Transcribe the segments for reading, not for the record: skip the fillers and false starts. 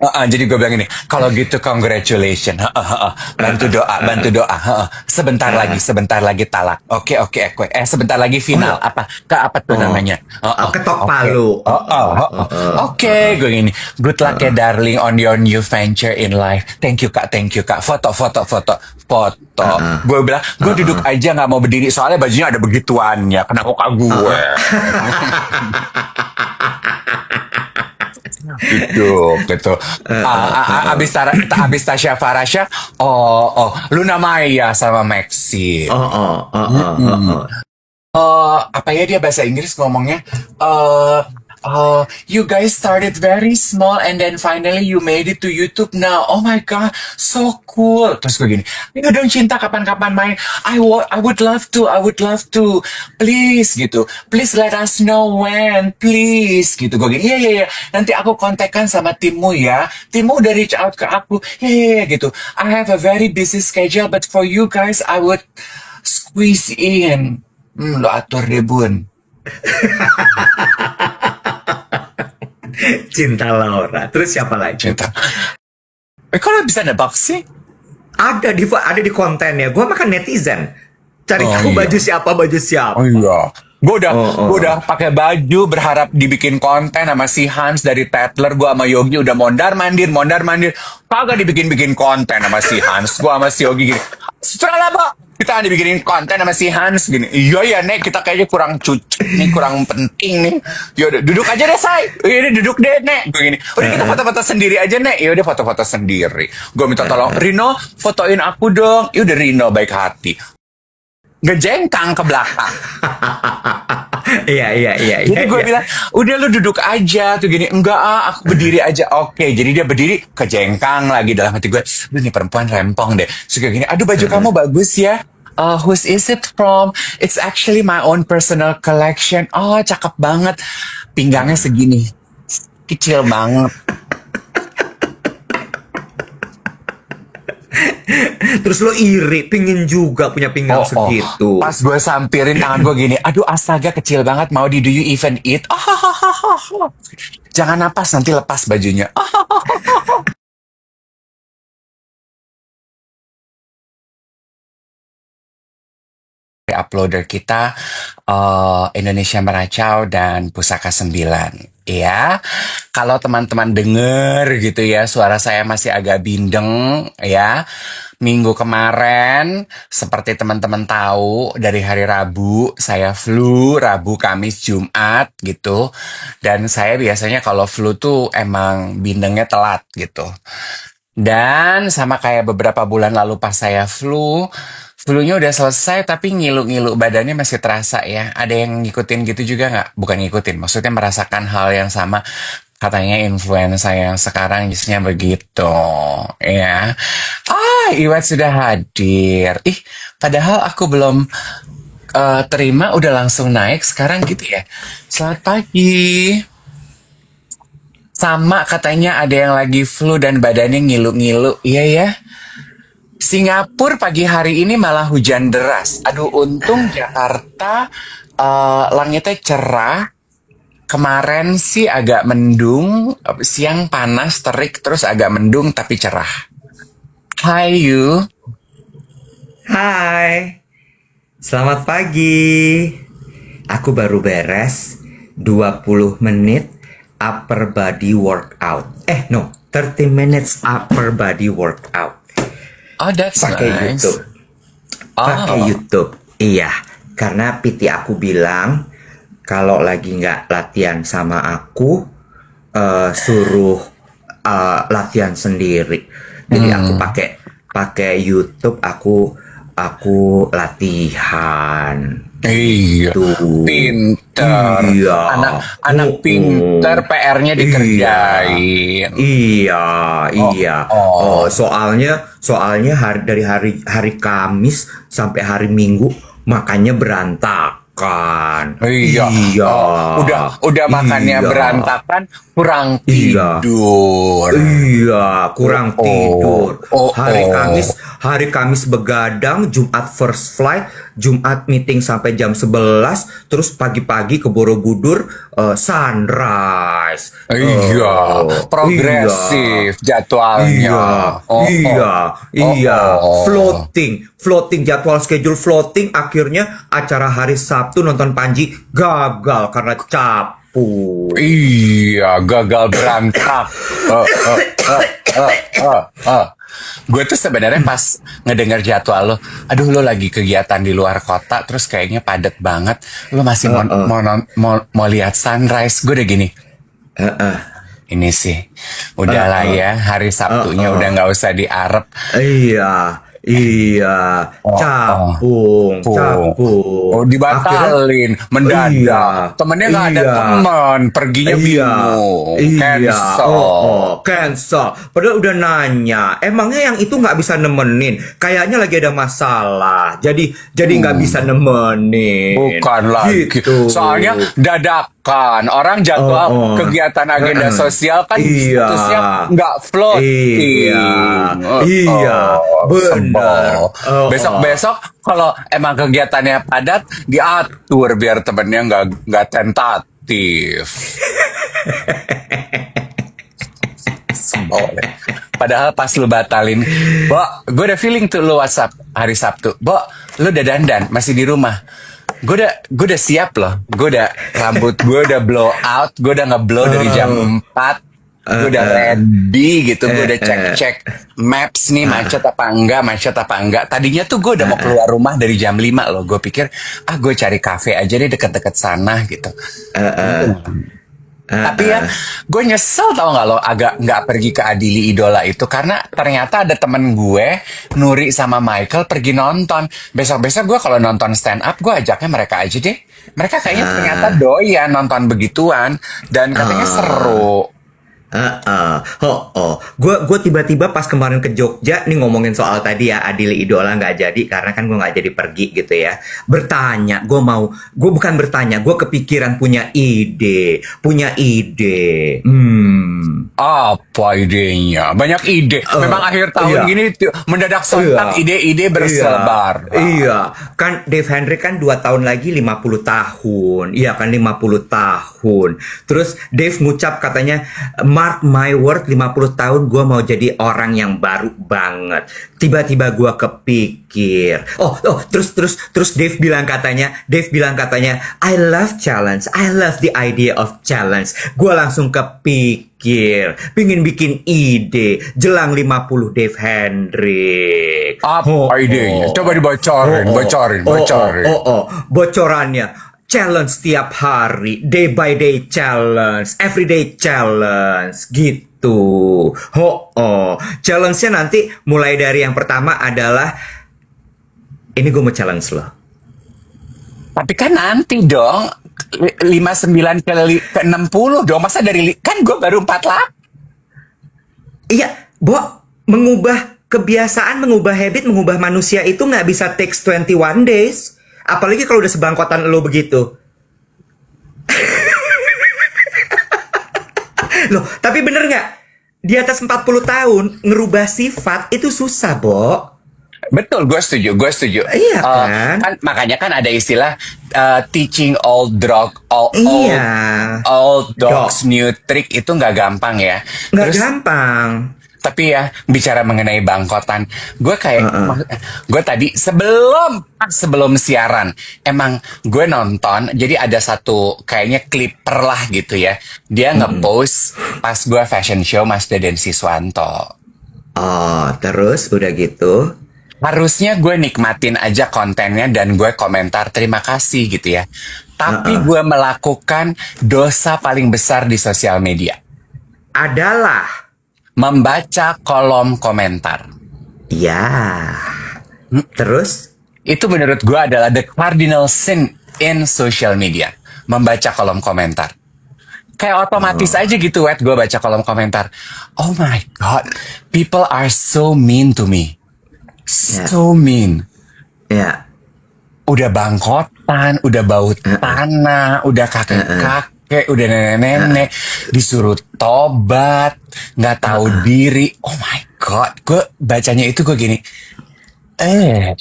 Jadi gue bilang ini, kalau gitu congratulations. Bantu doa, bantu doa. Ah, Sebentar lagi talak. Oke, oke, oke. Sebentar lagi final. oh, Apa tuh oh, namanya? ketok Oke. palu. Oke, gue gini. Good luck ya, darling, on your new venture in life. Thank you, Kak. Thank you, Kak. Foto, foto, foto, foto. Gue bilang, gue duduk aja nggak mau berdiri soalnya bajunya ada begituannya. Kena muka gue. Gitu. Abis Tasya Farasya, Luna Maya sama Maxi. Apa ya dia bahasa Inggris ngomongnya? Uh, you guys started very small and then finally you made it to YouTube now. Oh my god, so cool. Terus gue gini, ayo dong Cinta kapan-kapan main. I would love to, I would love to. Please gitu, please let us know when, please gitu. Gue gini, iya. Nanti aku kontakkan sama timmu ya. Timmu udah reach out ke aku. Iya gitu. I have a very busy schedule, but for you guys, I would squeeze in. Lo atur deh bun. Cinta Laura. Terus siapa lagi? Cinta. Kok lo bisa nebak sih? Ada di kontennya. Gue makan netizen. Cari Oh tahu iya. baju siapa. Oh iya. Gue udah, Oh, gue oh. udah pakai baju berharap dibikin konten sama si Hans dari Tatler. Gue sama Yogi udah mondar mandir. Kagak dibikin konten sama si Hans. Gue sama si Yogi gini. Setelah apa? Kita dibikinin konten sama si Hans gini. Iya ya Nek, kita kayaknya kurang cucuk nih, kurang penting nih. Yaudah duduk aja deh say. Iya duduk deh Nek. Gue gini. Udah kita foto-foto sendiri aja Nek. Yaudah foto-foto sendiri. Gue minta tolong Rino fotoin aku dong. Yaudah Rino baik hati. Ngejengkang ke belakang. Iya. Jadi gue bilang, udah lu duduk aja tuh gini. Enggak aku berdiri aja. Oke, jadi dia berdiri kejengkang lagi dalam hati gue. Lu nih perempuan rempong deh. Terus gue gini, aduh baju kamu bagus ya. Whose is it from? It's actually my own personal collection. Oh, cakep banget. Pinggangnya segini. Kecil banget. Terus lo iri, pingin juga punya pinggang segitu. Pas gue sampirin tangan gue gini, aduh astaga kecil banget, mau do you even eat? Jangan napas, nanti lepas bajunya. Uploader kita Indonesia Meracau dan Pusaka 9 ya. Kalau teman-teman denger gitu ya, suara saya masih agak bindeng ya. Minggu kemarin seperti teman-teman tahu dari hari Rabu saya flu, Rabu, Kamis, Jumat gitu. Dan saya biasanya kalau flu tuh emang bindengnya telat gitu. Dan sama kayak beberapa bulan lalu pas saya flu-nya udah selesai tapi ngilu-ngilu badannya masih terasa ya. Ada yang ngikutin gitu juga nggak? Bukan ngikutin, maksudnya merasakan hal yang sama. Katanya influenza yang sekarang jenisnya begitu, ya. Iwat sudah hadir. Padahal aku belum terima, udah langsung naik sekarang gitu ya. Selamat pagi. Sama katanya ada yang lagi flu dan badannya ngilu-ngilu. Iya ya. Singapura pagi hari ini malah hujan deras. Aduh, untung Jakarta langitnya cerah. Kemarin sih agak mendung, siang panas, terik, terus agak mendung tapi cerah. Hai you. Hai, selamat pagi. Aku baru beres 20 menit upper body workout. 30 minutes upper body workout. Oh, that's Pakai nice. YouTube. Pakai YouTube. Iya, karena PT aku bilang kalau lagi nggak latihan sama aku, suruh latihan sendiri. Jadi aku pakai YouTube, aku latihan. Iya, Tuh. pinter. Iya. Anak pinter, PR-nya dikerjain. Iya. Soalnya dari hari Kamis sampai hari Minggu makannya berantakan. berantakan. Iya, Iya, udah makannya iya, berantakan, kurang iya. tidur. Iya, Oh, kurang oh, tidur. oh, oh. Hari Kamis begadang, Jumat first flight, Jumat meeting sampai jam 11, terus pagi-pagi ke Borobudur, sunrise. Iya, Iya, progresif jadwalnya. iya, Oh, oh, iya, oh, iya. oh. Floating jadwal schedule floating. Akhirnya acara hari Sabtu nonton Panji gagal karena capu. Iya, gagal berantak. Eh, eh, eh, Gue tuh sebenarnya pas ngedenger jadwal lo, aduh lo lagi kegiatan di luar kota, terus kayaknya padet banget, lo masih Eh, eh, mau lihat sunrise. Gue udah gini, eh, eh, ini sih, eh, udahlah eh, ya, hari eh, Sabtunya udah eh. nggak usah diarep. Iya, iya, Oh, oh. capung, Oh, oh, capung. Akhirnya, dibatalin iya, mendadak. Temennya nggak ada iya, teman, perginya iya, bingung, iya, cancel. cancel. Padahal udah nanya, emangnya yang itu nggak bisa nemenin? Kayaknya lagi ada masalah, jadi nggak bisa nemenin. Bukan lagi. Gitu. Soalnya dadakan. Orang Oh, jadwal oh. kegiatan agenda Heeh. sosial kan Iya, statusnya nggak iya, floating. iya, bener. Sebel. Oh, oh. Besok-besok kalau emang kegiatannya padat, diatur biar temennya nggak tentatif. Sebel deh. Padahal pas lu batalin, Bo, gue udah feeling tuh lu WhatsApp hari Sabtu. Bo, lu udah dandan, masih di rumah. Gue udah siap loh. Rambut gue udah blow out, gue udah ngeblow dari jam 4. Gue udah ready gitu, gue udah cek-cek maps nih, macet apa enggak. Tadinya tuh gue udah mau keluar rumah dari jam 5 loh. Gue pikir, gue cari kafe aja deh deket-deket sana gitu. Tapi ya, gue nyesel tau gak lo agak nggak pergi ke Adili Idola itu karena ternyata ada temen gue, Nuri sama Michael pergi nonton. Besok-besok gue kalau nonton stand up, gue ajaknya mereka aja deh. Mereka kayaknya ternyata doyan nonton begituan dan katanya seru. Gue tiba-tiba pas kemarin ke Jogja nih ngomongin soal tadi ya Adili Idola nggak jadi karena kan gue nggak jadi pergi gitu ya. Gue bukan bertanya, gue kepikiran punya ide. Apa idenya? Banyak ide. Memang akhir tahun Iya. gini mendadak sontak Iya. ide-ide berselebar. Iya, kan Dave Hendrik kan 2 tahun lagi 50 tahun. Iya kan 50 tahun. Terus Dave ngucap katanya, mark my word 50 tahun gue mau jadi orang yang baru banget. Tiba-tiba gue kepikir. Terus Dave bilang katanya, I love challenge. I love the idea of challenge. Gue langsung kepikir, pingin bikin ide jelang 50 Dave Hendrik. Apa idenya? Coba dibocorin, bocorin. Bocorannya, challenge setiap hari, day by day challenge, everyday challenge, gitu. Challenge-nya nanti mulai dari yang pertama adalah, ini gue mau challenge lo. Tapi kan nanti dong 59 ke 60 dong. Masa kan gue baru 48. Iya, mengubah kebiasaan, mengubah habit, mengubah manusia itu nggak bisa takes 21 days. Apalagi kalau udah sebangkotan lo begitu. Loh, tapi bener nggak? Di atas 40 tahun, ngerubah sifat itu susah, Bo. Betul, gue setuju. Iya kan? Kan makanya kan ada istilah teaching old Iya. dogs new trick itu nggak gampang ya. Nggak gampang. Tapi ya bicara mengenai bangkotan, gue gue tadi sebelum siaran emang gue nonton, jadi ada satu kayaknya clipper lah gitu ya, dia ngepost pas gue fashion show Mas Deden Siswanto. Terus udah gitu. Harusnya gue nikmatin aja kontennya dan gue komentar terima kasih gitu ya. Tapi gue melakukan dosa paling besar di sosial media. Adalah Membaca kolom komentar. ya. Terus? Itu menurut gue adalah the cardinal sin in social media. Membaca kolom komentar. Kayak otomatis aja gitu, gue baca kolom komentar. Oh my God, people are so mean to me. So mean. Ya. udah bangkotan, udah bau tanah, udah kakek-kakek, udah nenek-nenek, disuruh tobat, nggak tahu diri. Oh my God, gue bacanya itu gue gini, eh,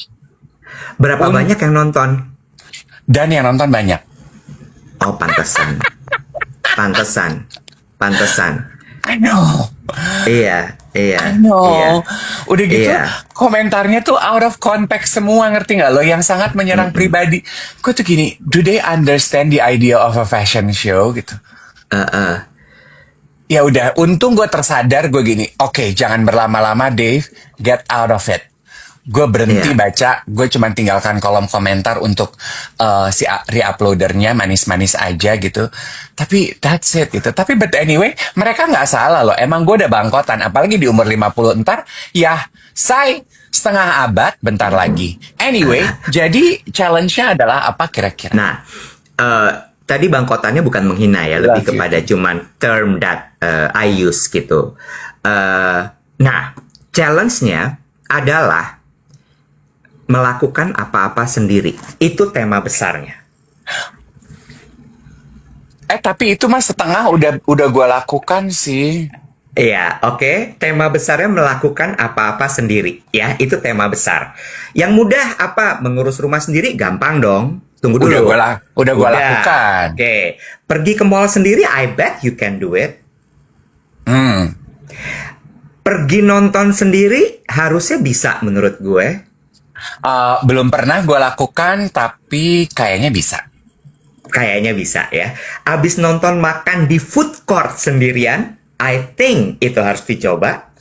Berapa un banyak yang nonton? dan yang nonton banyak. Oh, pantesan. Pantesan. Pantesan. I know, Iya, I iya, iya, know. Udah gitu, iya. komentarnya tuh out of context semua, ngerti nggak lo? Yang sangat menyerang pribadi. Gue tuh gini, do they understand the idea of a fashion show gitu? Ya udah, untung gue tersadar gue gini, oke, jangan berlama-lama Dave, get out of it. Gue berhenti Iya. baca, gue cuma tinggalkan kolom komentar untuk si re-uploadernya manis-manis aja gitu. Tapi that's it gitu. Tapi but anyway, mereka nggak salah loh. Emang gue udah bangkotan, apalagi di umur 50 ntar, ya say setengah abad bentar lagi. Anyway, jadi challenge-nya adalah apa kira-kira? Nah, eh, tadi bangkotannya bukan menghina ya, lebih Love you. kepada cuman term that I use gitu. Nah, challenge-nya adalah melakukan apa-apa sendiri. Itu tema besarnya. Tapi itu mah setengah udah gue lakukan sih. Iya, oke. Tema besarnya melakukan apa-apa sendiri. Ya, itu tema besar. Yang mudah apa? Mengurus rumah sendiri gampang dong. Tunggu dulu. Udah gue lakukan. Oke. Pergi ke mall sendiri, I bet you can do it. Hmm. Pergi nonton sendiri harusnya bisa menurut gue. Belum pernah gue lakukan, tapi kayaknya bisa. Kayaknya bisa ya. Abis nonton makan di food court sendirian, I think itu harus dicoba.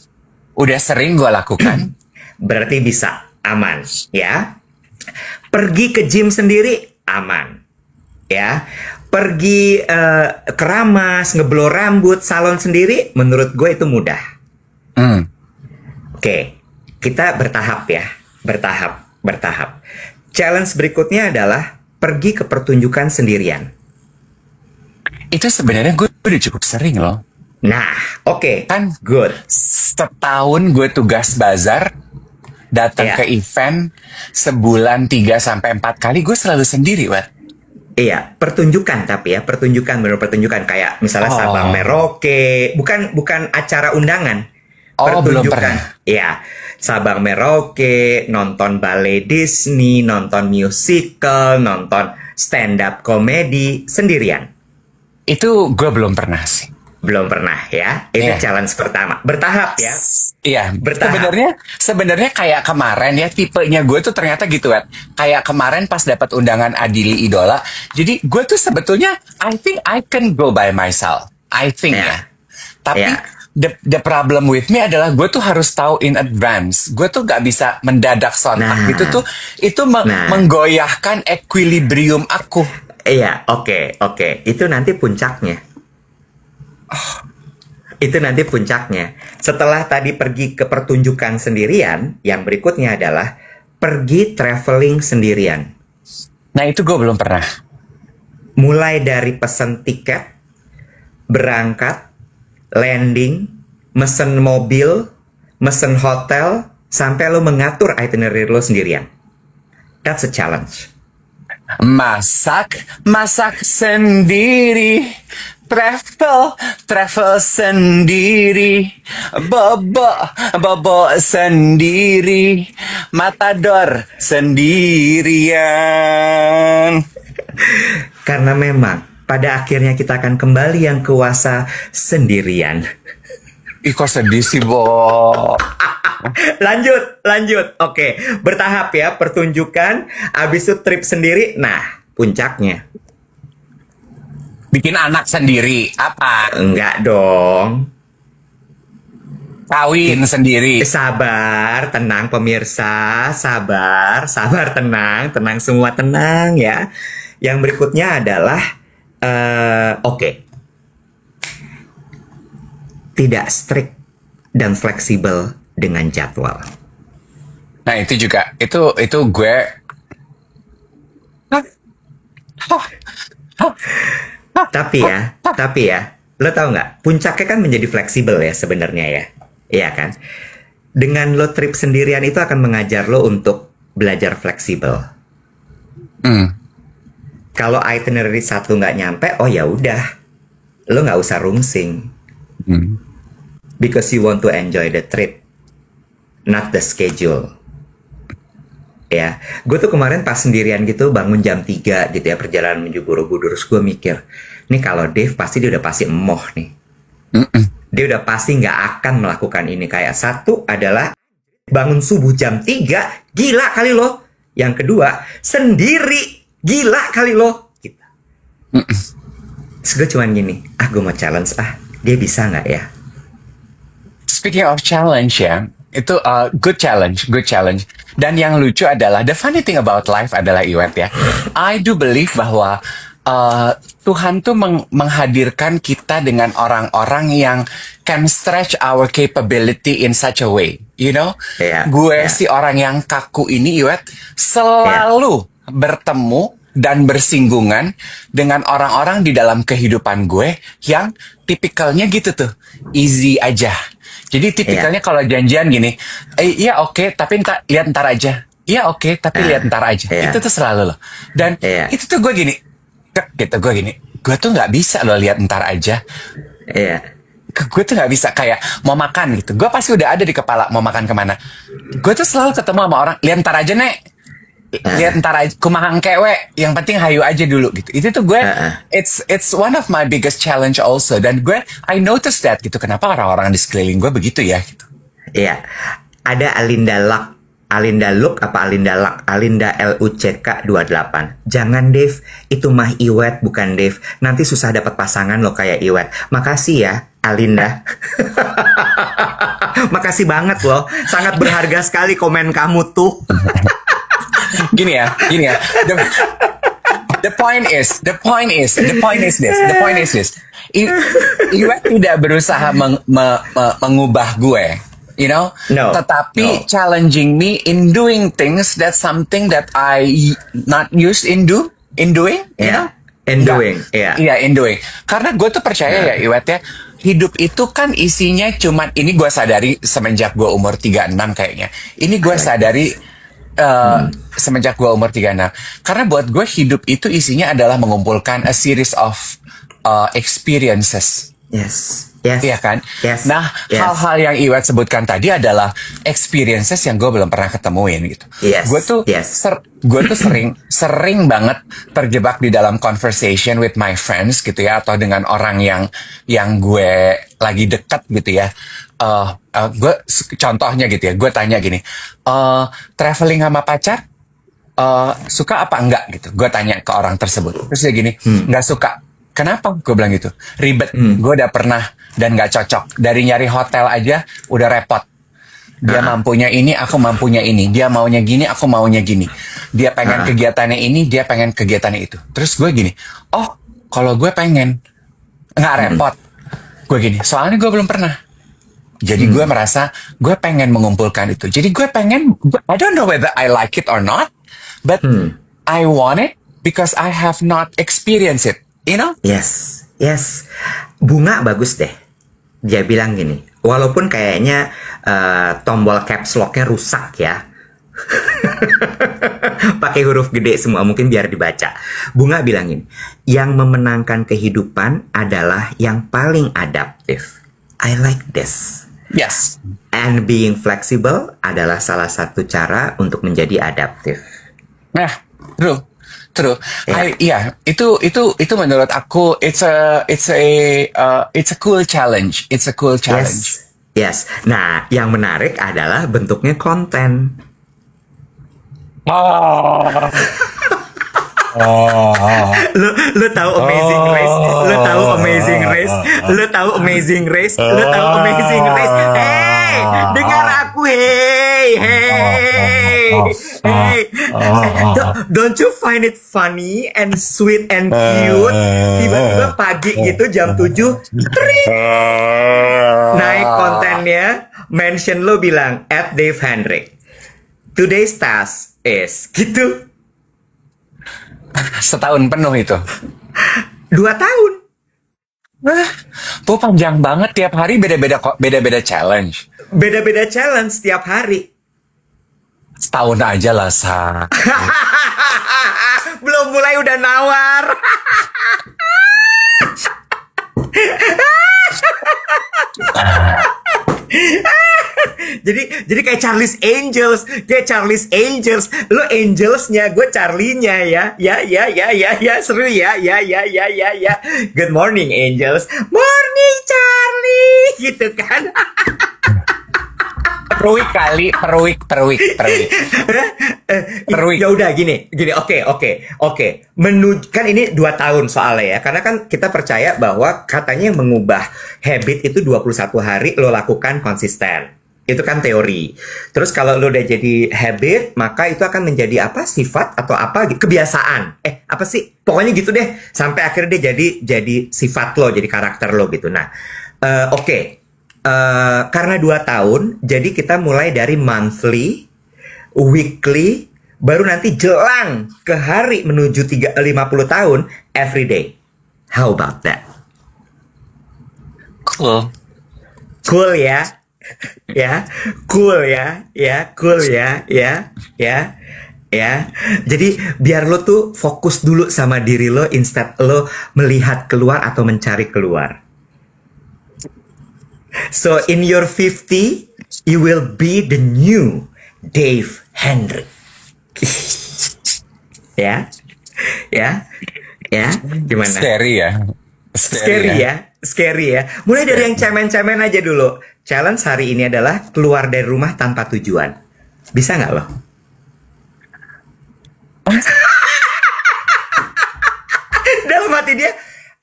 Udah sering gue lakukan. Berarti bisa, aman ya. Pergi ke gym sendiri, aman ya. Pergi keramas, ngeblow rambut, salon sendiri, menurut gue itu mudah. Hmm. Oke, kita bertahap ya. Bertahap. Challenge berikutnya adalah pergi ke pertunjukan sendirian. Itu sebenarnya gue udah cukup sering loh. Nah, oke, Kan good. setahun gue tugas bazar, datang Ya, ke event, sebulan 3 sampai 4 kali gue selalu sendiri, Wak. iya, pertunjukan tapi ya, bener pertunjukan kayak misalnya Sabang Oh, Merauke, bukan acara undangan, belum pertunjukan. pernah. Iya, Sabang Merauke, nonton ballet Disney, nonton musical, nonton stand up komedi sendirian. Itu gue belum pernah sih. Belum pernah ya. Itu Iya. challenge pertama. Bertahap ya. Iya, Bertahap. sebenarnya kayak kemarin ya, tipenya gue tuh ternyata gitu, Wak. Kayak kemarin pas dapat undangan Adili Idola. Jadi gue tuh sebetulnya I think I can go by myself. I think Ya. ya. Tapi Ya. the problem with me adalah gue tuh harus tahu in advance. Gue tuh gak bisa mendadak sontak Nah. gitu tuh. Itu Nah. menggoyahkan equilibrium aku. Iya, oke. Itu nanti puncaknya. Itu nanti puncaknya. Setelah tadi pergi ke pertunjukan sendirian, yang berikutnya adalah pergi traveling sendirian. Nah itu gue belum pernah. Mulai dari pesen tiket, berangkat, landing, mesen mobil, mesen hotel, sampai lo mengatur itinerary lo sendirian. That's a challenge. Masak sendiri, travel sendiri, bobo sendiri, matador sendirian. Karena memang pada akhirnya kita akan kembali yang kuasa sendirian. Ih kok sedih sih, Bo. Lanjut. Oke, bertahap ya, pertunjukan, habis itu trip sendiri. Nah, puncaknya. Bikin anak sendiri, apa? Enggak dong. Kawin sendiri. Sabar, tenang pemirsa. Sabar, tenang semua, tenang ya. Yang berikutnya adalah, oke. Tidak strict dan fleksibel dengan jadwal. Nah itu juga, itu gue. Tapi ya, lo tau nggak? Puncaknya kan menjadi fleksibel ya sebenarnya ya, iya kan? Dengan lo trip sendirian itu akan mengajar lo untuk belajar fleksibel. Mm. Kalau itinerary satu nggak nyampe, oh ya udah, lo nggak usah rungsing. Mm. Because you want to enjoy the trip, not the schedule. Ya, gue tuh kemarin pas sendirian gitu bangun jam 3 gitu ya, perjalanan menuju Borobudur. Terus gue mikir, nih kalau Dave pasti dia udah pasti emoh nih. Mm-mm. Dia udah pasti nggak akan melakukan ini. Kayak satu adalah bangun subuh jam 3, gila kali lo. Yang kedua, sendiri, gila kali lo. Gitu. Mm-mm. Terus gue cuman gini, gue mau challenge, dia bisa nggak ya? Speaking of challenge ya, itu good challenge, good challenge. Dan yang lucu adalah, the funny thing about life adalah Iwet ya, I do believe bahwa Tuhan tuh menghadirkan kita dengan orang-orang yang can stretch our capability in such a way, you know? Iya, Gue iya. si orang yang kaku ini, Iwet, selalu bertemu dan bersinggungan dengan orang-orang di dalam kehidupan gue yang tipikalnya gitu tuh, easy aja. Jadi tipikalnya kalau janjian gini, iya oke, tapi lihat ntar aja. Iya oke, tapi lihat ntar aja. Iya. Itu tuh selalu loh. Dan Iya. itu tuh gue gini, gitu gue gini, gue tuh nggak bisa loh lihat ntar aja. Iya. Gue tuh nggak bisa kayak mau makan gitu. Gue pasti udah ada di kepala mau makan kemana. Gue tuh selalu ketemu sama orang, lihat ntar aja nek. Lihat ntar aja, kumahang kewe. Yang penting hayu aja dulu gitu. Itu tuh gue, it's one of my biggest challenge also. Dan gue, I notice that gitu. Kenapa orang-orang di sekeliling gue begitu ya gitu. Iya. Ada Alinda Luck apa Alinda Luck? Alinda LUCK 28. Jangan Dave, itu mah Iwet bukan Dave. Nanti susah dapat pasangan lo kayak Iwet. Makasih ya Alinda. Makasih banget loh. Sangat berharga sekali komen kamu tuh. Gini ya. The point is this. Iwet tidak berusaha mengubah gue, you know. No. Tetapi challenging me in doing things that's something that I not used in doing, you know. In doing, yeah. Iya, in doing. Karena gue tuh percaya ya, Iwet ya, hidup itu kan isinya cuman, ini gue sadari semenjak gue umur 36 kayaknya. Ini gue sadari semenjak gue umur 36. Karena buat gue hidup itu isinya adalah mengumpulkan a series of experiences. Yes. Iya kan? Yes. Nah, hal-hal yang Iwet sebutkan tadi adalah experiences yang gue belum pernah ketemuin gitu. Yes. Gue tuh sering banget terjebak di dalam conversation with my friends gitu ya, atau dengan orang yang gue lagi dekat gitu ya. Gue contohnya gitu ya, gue tanya gini, traveling sama pacar suka apa enggak gitu. Gue tanya ke orang tersebut, terus dia gini, nggak suka. Kenapa? Gue bilang gitu, ribet. Gue udah pernah dan nggak cocok. Dari nyari hotel aja udah repot. Dia mampunya ini, aku mampunya ini. Dia maunya gini, aku maunya gini. Dia pengen kegiatannya ini, dia pengen kegiatannya itu. Terus gue gini, oh kalau gue pengen nggak repot. Gue gini, soalnya gue belum pernah. Jadi gue merasa gue pengen mengumpulkan itu. Jadi gue pengen, I don't know whether I like it or not, but I want it because I have not experienced it. You know? Yes. Bunga bagus deh. Dia bilang gini, walaupun kayaknya tombol caps lock-nya rusak ya. Pakai huruf gede semua, mungkin biar dibaca. Bunga bilang gini, yang memenangkan kehidupan adalah yang paling adaptif. I like this. Yes. And being flexible adalah salah satu cara untuk menjadi adaptif. Nah, true. Yeah. Itu menurut aku it's a cool challenge. It's a cool challenge. Yes. Nah, yang menarik adalah bentuknya konten. Lo tahu Amazing Race? Hey, dengar aku, hey. Don't you find it funny and sweet and cute? Tiba-tiba pagi gitu jam 7 tring, naik kontennya, mention lo bilang @DaveHendrik. Today's task is gitu. Setahun penuh itu. 2 tahun. Panjang banget, tiap hari beda-beda challenge. Beda-beda challenge setiap hari. Setahun aja lah, Sa. belum mulai udah nawar. Jadi kayak Charlie's Angels, lo Angelsnya, gue Charlie-nya ya, seru ya. Good morning Angels, morning Charlie, gitu kan? Peruik kali, peruik. Ya udah gini, oke. Kan ini 2 tahun soalnya ya, karena kan kita percaya bahwa katanya yang mengubah habit itu 21 hari lo lakukan konsisten. Itu kan teori. Terus kalau lo udah jadi habit, maka itu akan menjadi apa? Sifat atau apa? Kebiasaan. Apa sih? Pokoknya gitu deh. Sampai akhirnya dia jadi sifat lo, jadi karakter lo gitu. Nah, oke. Karena 2 tahun, jadi kita mulai dari monthly, weekly, baru nanti jelang ke hari menuju 50 tahun, every day. How about that? Cool. Cool ya? Cool ya. Jadi biar lo tuh fokus dulu sama diri lo, instead lo melihat keluar atau mencari keluar. So in your 50, you will be the new Dave Hendrik. Ya, gimana? Scary ya. Mulai dari yang cemen-cemen aja dulu. Challenge hari ini adalah keluar dari rumah tanpa tujuan. Bisa nggak lo? Dalam hati dia,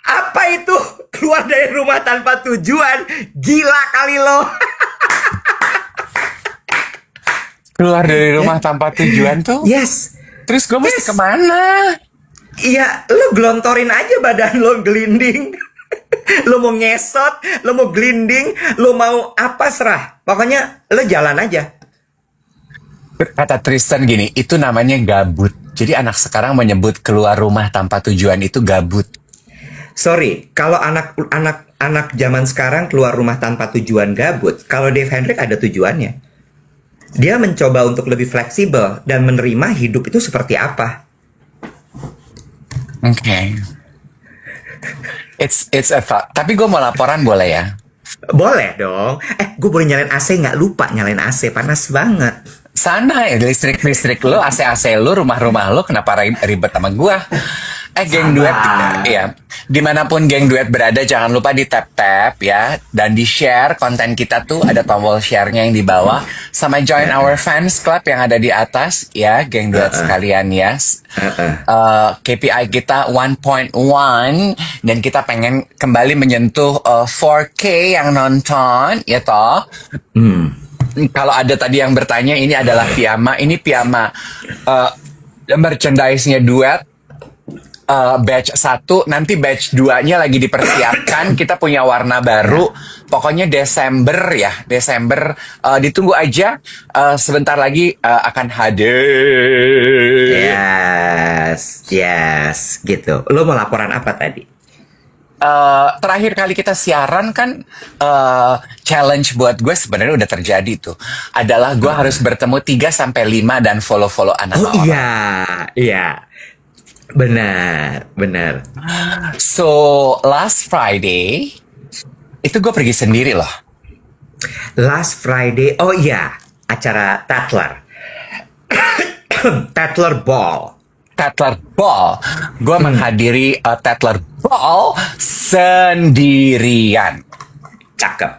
apa itu keluar dari rumah tanpa tujuan? Gila kali lo. Keluar dari rumah tanpa tujuan tuh? Yes. Terus gue mesti kemana? Iya, lo gelontorin aja badan lo, gelinding. Lo mau ngesot, lo mau gelinding, lo mau apa serah. Pokoknya lo jalan aja. Kata Tristan gini, itu namanya gabut. Jadi anak sekarang menyebut keluar rumah tanpa tujuan itu gabut. Sorry, kalau anak zaman sekarang keluar rumah tanpa tujuan gabut. Kalau Dave Hendrik ada tujuannya. Dia mencoba untuk lebih fleksibel dan menerima hidup itu seperti apa. Oke. It's a thought. Tapi gue mau laporan boleh ya? Boleh dong. Gue boleh nyalain AC nggak? Lupa nyalain AC, panas banget. Sana ya, listrik lo, AC lo, rumah lo, kenapa ribet sama gue? Geng duet, ya. Dimanapun geng duet berada, jangan lupa di tap ya, dan di share konten kita tuh, ada tombol share-nya yang di bawah, sama join our fans club yang ada di atas, ya, geng duet sekalian ya. KPI kita 1.1 dan kita pengen kembali menyentuh 4K yang nonton, ya toh. Kalau ada tadi yang bertanya, ini adalah piyama, merchandise-nya duet. Batch 1, nanti batch 2-nya lagi dipersiapkan. Kita punya warna baru. Pokoknya Desember, ditunggu aja. Sebentar lagi akan hadir. Yes, gitu. Lo mau laporan apa tadi? Terakhir kali kita siaran kan challenge buat gue sebenarnya udah terjadi tuh. Adalah gue harus bertemu 3-5 dan follow anak orang. Iya. Benar. So, last Friday, itu gue pergi sendiri loh. Last Friday, oh iya, acara Tatler. Tatler Ball. Gue menghadiri Tatler Ball sendirian. Cakep.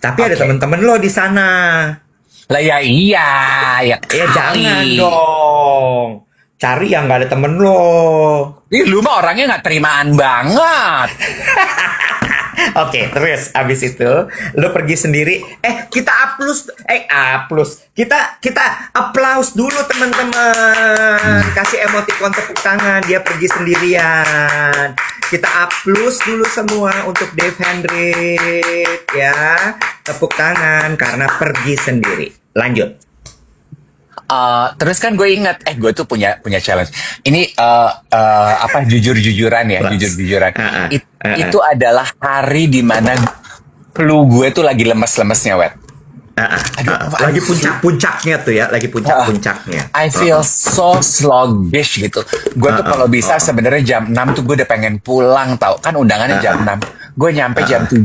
Tapi ada teman-teman lo di sana. Lah ya iya, ya jangan dong. Cari yang gak ada temen lo. Ih, lu mah orangnya gak terimaan banget. Oke, terus abis itu lo pergi sendiri. Kita Kita applause dulu teman-teman. Kasih emoticon tepuk tangan. Dia pergi sendirian. Kita applause dulu semua untuk Dave Hendrik ya. Tepuk tangan karena pergi sendiri. Lanjut. Terus kan gue ingat, gue tuh punya challenge. Ini jujur-jujuran ya, jujur-jujuran. Itu adalah hari dimana flu gue tuh lagi lemes-lemesnya, Wet. Aduh, Lagi puncak-puncaknya tuh ya, lagi puncak-puncaknya. I feel so sluggish gitu. Gue tuh kalau bisa sebenarnya jam 6 tuh gue udah pengen pulang tau. Kan undangannya jam 6. Gue nyampe jam 7.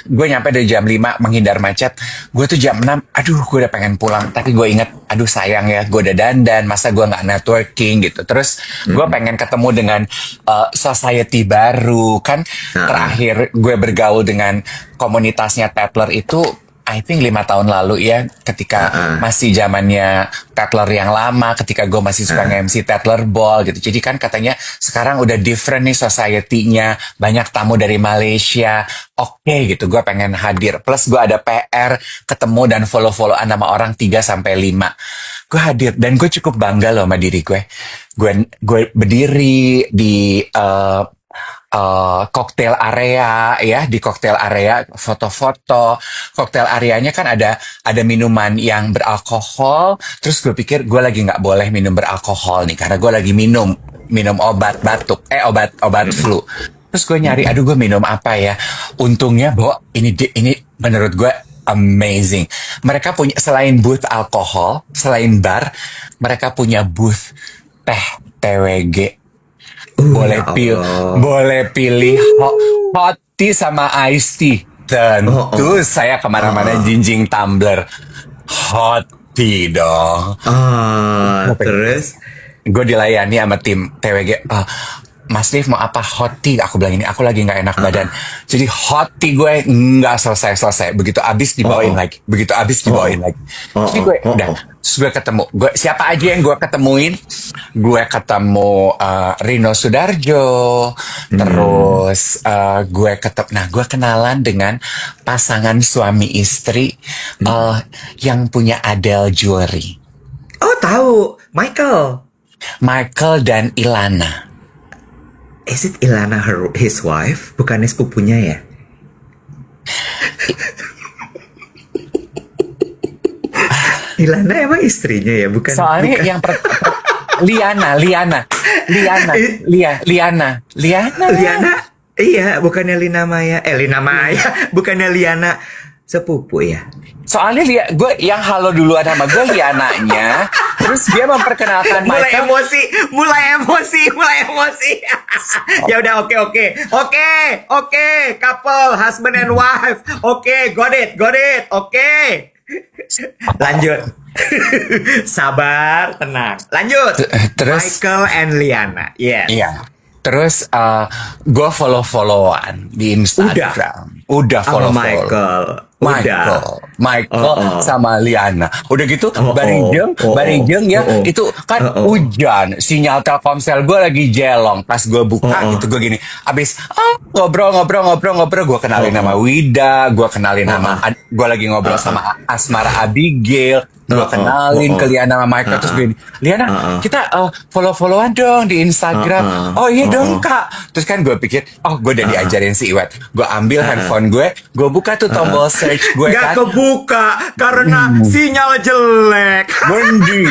Gue nyampe dari jam 5 menghindar macet. Gue tuh jam 6. Aduh, gue udah pengen pulang. Tapi gue inget, aduh sayang ya, gue udah dandan. Masa gue nggak networking gitu. Terus gue pengen ketemu dengan society baru. Kan terakhir gue bergaul dengan komunitasnya Tatler itu I think 5 tahun lalu ya, ketika masih zamannya Tatler yang lama, ketika gue masih suka nge-MC Tatler Ball gitu. Jadi kan katanya sekarang udah different nih society-nya, banyak tamu dari Malaysia. Oke gitu, gue pengen hadir. Plus gue ada PR, ketemu dan follow-followan sama orang 3-5. Gue hadir dan gue cukup bangga loh sama diri gue. Gue berdiri di cocktail area ya, di cocktail area foto-foto. Cocktail areanya kan ada minuman yang beralkohol. Terus gue pikir gue lagi nggak boleh minum beralkohol nih karena gue lagi minum obat batuk, obat flu. Terus gue nyari, aduh gue minum apa ya? Untungnya bahwa ini menurut gue amazing. Mereka punya, selain booth alkohol, selain bar, mereka punya booth teh TWG. Boleh pilih hot tea sama iced tea. Tentu saya kemana-mana jinjing tumbler hot tea dong. Terus Gue dilayani sama tim TWG. Mas Dave mau apa? Hot tea. Aku bilang ini, aku lagi nggak enak badan. Jadi hot tea gue nggak selesai. Begitu abis dibawain lagi. Jadi gue udah. Terus gue ketemu. Siapa aja yang gue ketemuin? Gue ketemu Rino Sudarjo. Terus gue kenalan dengan pasangan suami istri yang punya Adele Jewelry. Oh tahu, Michael dan Ilana. Is it Ilana his wife? Bukannya sepupunya ya? Ilana emang istrinya ya? Soalnya bukan. yang Liana. Iya, bukannya Lina Maya. Lina Maya, bukannya Liana sepupu ya? Soalnya gue yang halo duluan sama gue Liananya. Terus dia memperkenalkan Michael. Mulai emosi. Ya udah, oke. Couple, husband and wife. Oke, got it. Oke. Lanjut. Sabar, tenang. Lanjut. Terus Michael and Liana. Yes. Iya. Terus gue follow-followan di Instagram. Udah follow Michael sama Liana. Udah gitu Barijeng ya. Itu kan hujan. Sinyal Telkomsel gue lagi jelong. Pas gue buka itu gue gini. Abis ngobrol. Gue kenalin nama Wida. Gue kenalin nama. Gue lagi ngobrol sama Asmara Abigail. Gue kenalin ke Liana sama Michael. Terus gue gini, Liana kita follow-followan dong di Instagram. Oh iya dong kak. Terus kan gue pikir, gue udah diajarin si Iwet. Gue ambil handphone gue buka tuh tombol search gue. Gak kebuka karena sinyal jelek. Mendi.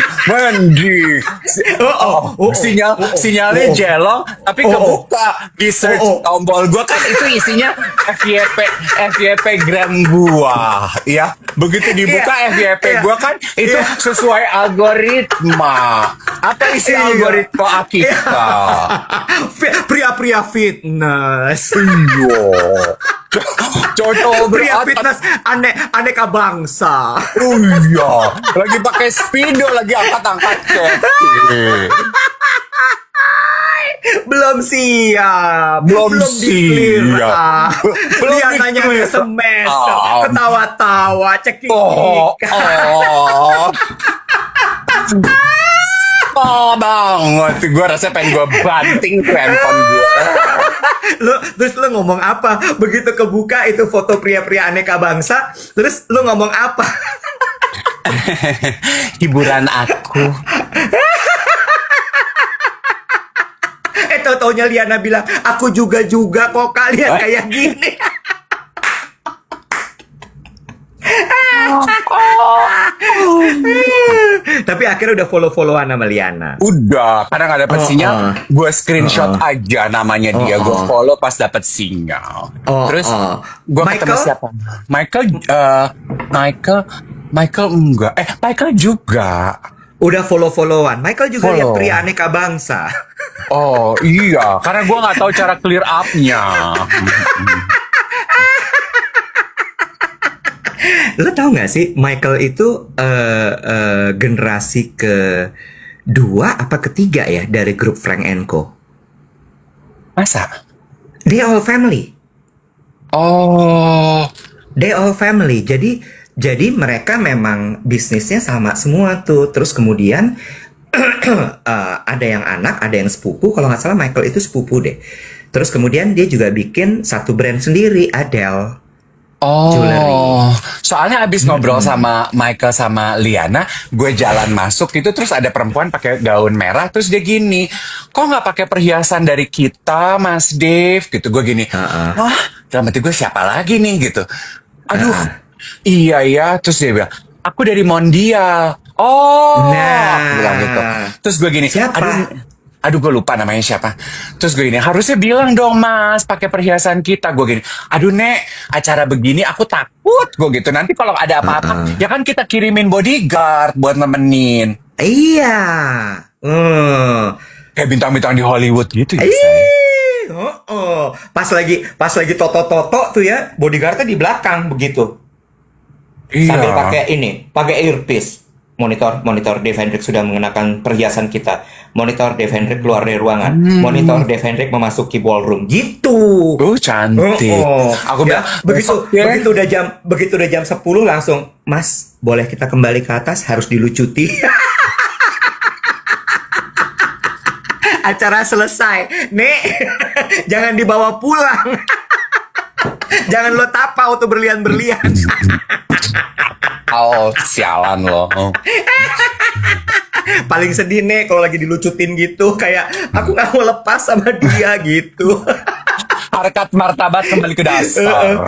Sinyalnya jelong, tapi kebuka di search tombol gue kan itu isinya FYP gram gua. Ya, begitu dibuka FYP gua kan itu sesuai algoritma. Apa isi algoritma kita? Pria-pria fitness. Iya. Cocok Pria fitness aneka bangsa. Iya. Lagi pakai speedo, lagi angkat-angkat kaki. Belum siap. Dia nanya semester, ketawa-tawa, cekik. Banget. Gue rasa pengen gue banting tuh handphone gue. Terus lu ngomong apa? Begitu kebuka itu foto pria-pria aneka bangsa, terus lu ngomong apa? Hiburan aku. Taunya Liana bilang, aku juga kok kalian kayak gini. Tapi akhirnya udah follow-followan sama Liana. Udah, karena nggak dapet sinyal, gue screenshot Oh, aja namanya dia, gue oh. follow pas dapet sinyal. Oh, Terus oh. gue ketemu Michael? siapa? Michael, Michael, Michael enggak, Michael juga. Udah follow-followan. Michael juga lihat Follow. pria aneka bangsa. Oh iya, karena gue nggak tahu cara clear up-nya. Lo tau gak sih, Michael itu generasi kedua apa ketiga ya dari grup Frank and Co. Masa? They all family. Oh, They all family. Jadi mereka memang bisnisnya sama semua tuh. Terus kemudian ada yang anak, ada yang sepupu. Kalau nggak salah Michael itu sepupu deh. Terus kemudian dia juga bikin satu brand sendiri, Adele Jewelry. oh, soalnya abis ngobrol sama Michael sama Liana, gue jalan masuk itu terus ada perempuan pakai gaun merah, terus dia gini, kok nggak pakai perhiasan dari kita, Mas Dave? Gitu, gue gini, wah, dalam hati gue siapa lagi nih gitu. Aduh, iya ya, terus dia bilang, aku dari Mondial. Oh, aku bilang gitu. Nah, Terus gue gini, siapa? aduh gue lupa namanya siapa. Terus gue gini, harusnya bilang dong Mas, pakai perhiasan kita. Gue gini, aduh Nek, acara begini aku takut. Gue gitu, nanti kalau ada apa-apa, ya kan kita kirimin bodyguard buat nemenin. Iya. Kayak bintang-bintang di Hollywood gitu ya, say. Ih, pas lagi toto-toto tuh ya, bodyguardnya di belakang begitu. Sambil Iya. pakai earpiece. Monitor Dave Hendrik sudah mengenakan perhiasan kita. Monitor Dave Hendrik keluar dari ruangan. Monitor Dave Hendrik memasuki ballroom. Gitu. Cantik. Aku Ya, bilang, begitu besok ya. begitu udah jam 10 langsung, Mas, boleh kita kembali ke atas, harus dilucuti. Acara selesai. Nek, jangan dibawa pulang. Jangan lo tapau tuh berlian-berlian. Oh, sialan loh. Paling sedih nih kalau lagi dilucutin gitu, kayak aku nggak mau lepas sama dia gitu. Harkat martabat kembali ke dasar.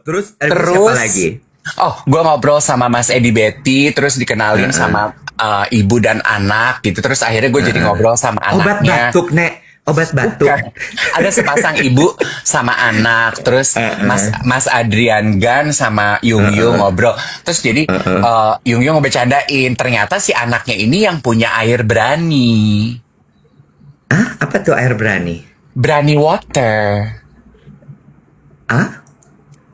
Terus siapa Terus, lagi? oh, gue ngobrol sama Mas Edi Betty, terus dikenalin sama ibu dan anak gitu. Terus akhirnya gue jadi ngobrol sama Obat anaknya. batuk, Nek. Obat batuk. Kan, ada sepasang ibu sama anak, terus Mas Adrian Gan sama Yung Yung ngobrol. Terus jadi Yung Yung ngebecandain, ternyata si anaknya ini yang punya air berani. Ah, apa tuh air berani? Berani water. Ah?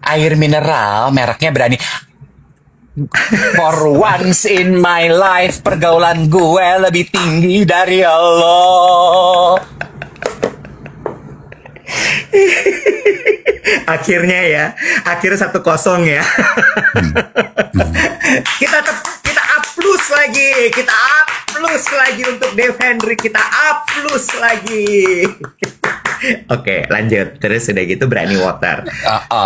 Air mineral, mereknya berani. For once in my life, pergaulan gue lebih tinggi dari Allah. Akhirnya 1-0 ya. kita up plus lagi. Kita up plus lagi untuk Dave Hendrik. Kita up plus lagi. Oke, lanjut. Terus udah gitu berani water.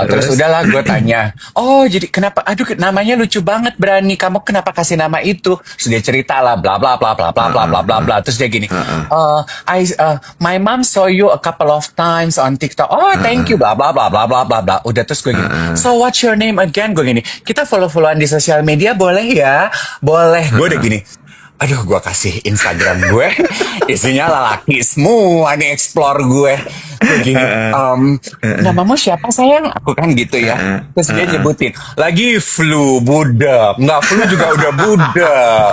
Terus udahlah gue tanya, oh jadi kenapa, aduh namanya lucu banget berani, kamu kenapa kasih nama itu? Terus dia cerita lah bla bla bla bla bla bla bla bla bla. Terus dia gini, my mom saw you a couple of times on TikTok. Oh thank you bla bla bla bla bla bla bla. Udah, terus gue gini, so what's your name again? Gue gini, kita follow-followan di sosial media boleh ya? Boleh. Gue udah gini, aduh, gue kasih Instagram gue, isinya lelaki semua nih, explore gue. Gue gini, namamu siapa sayang? Aku kan gitu ya. Terus dia nyebutin, lagi flu, budak. Nggak flu juga udah budak.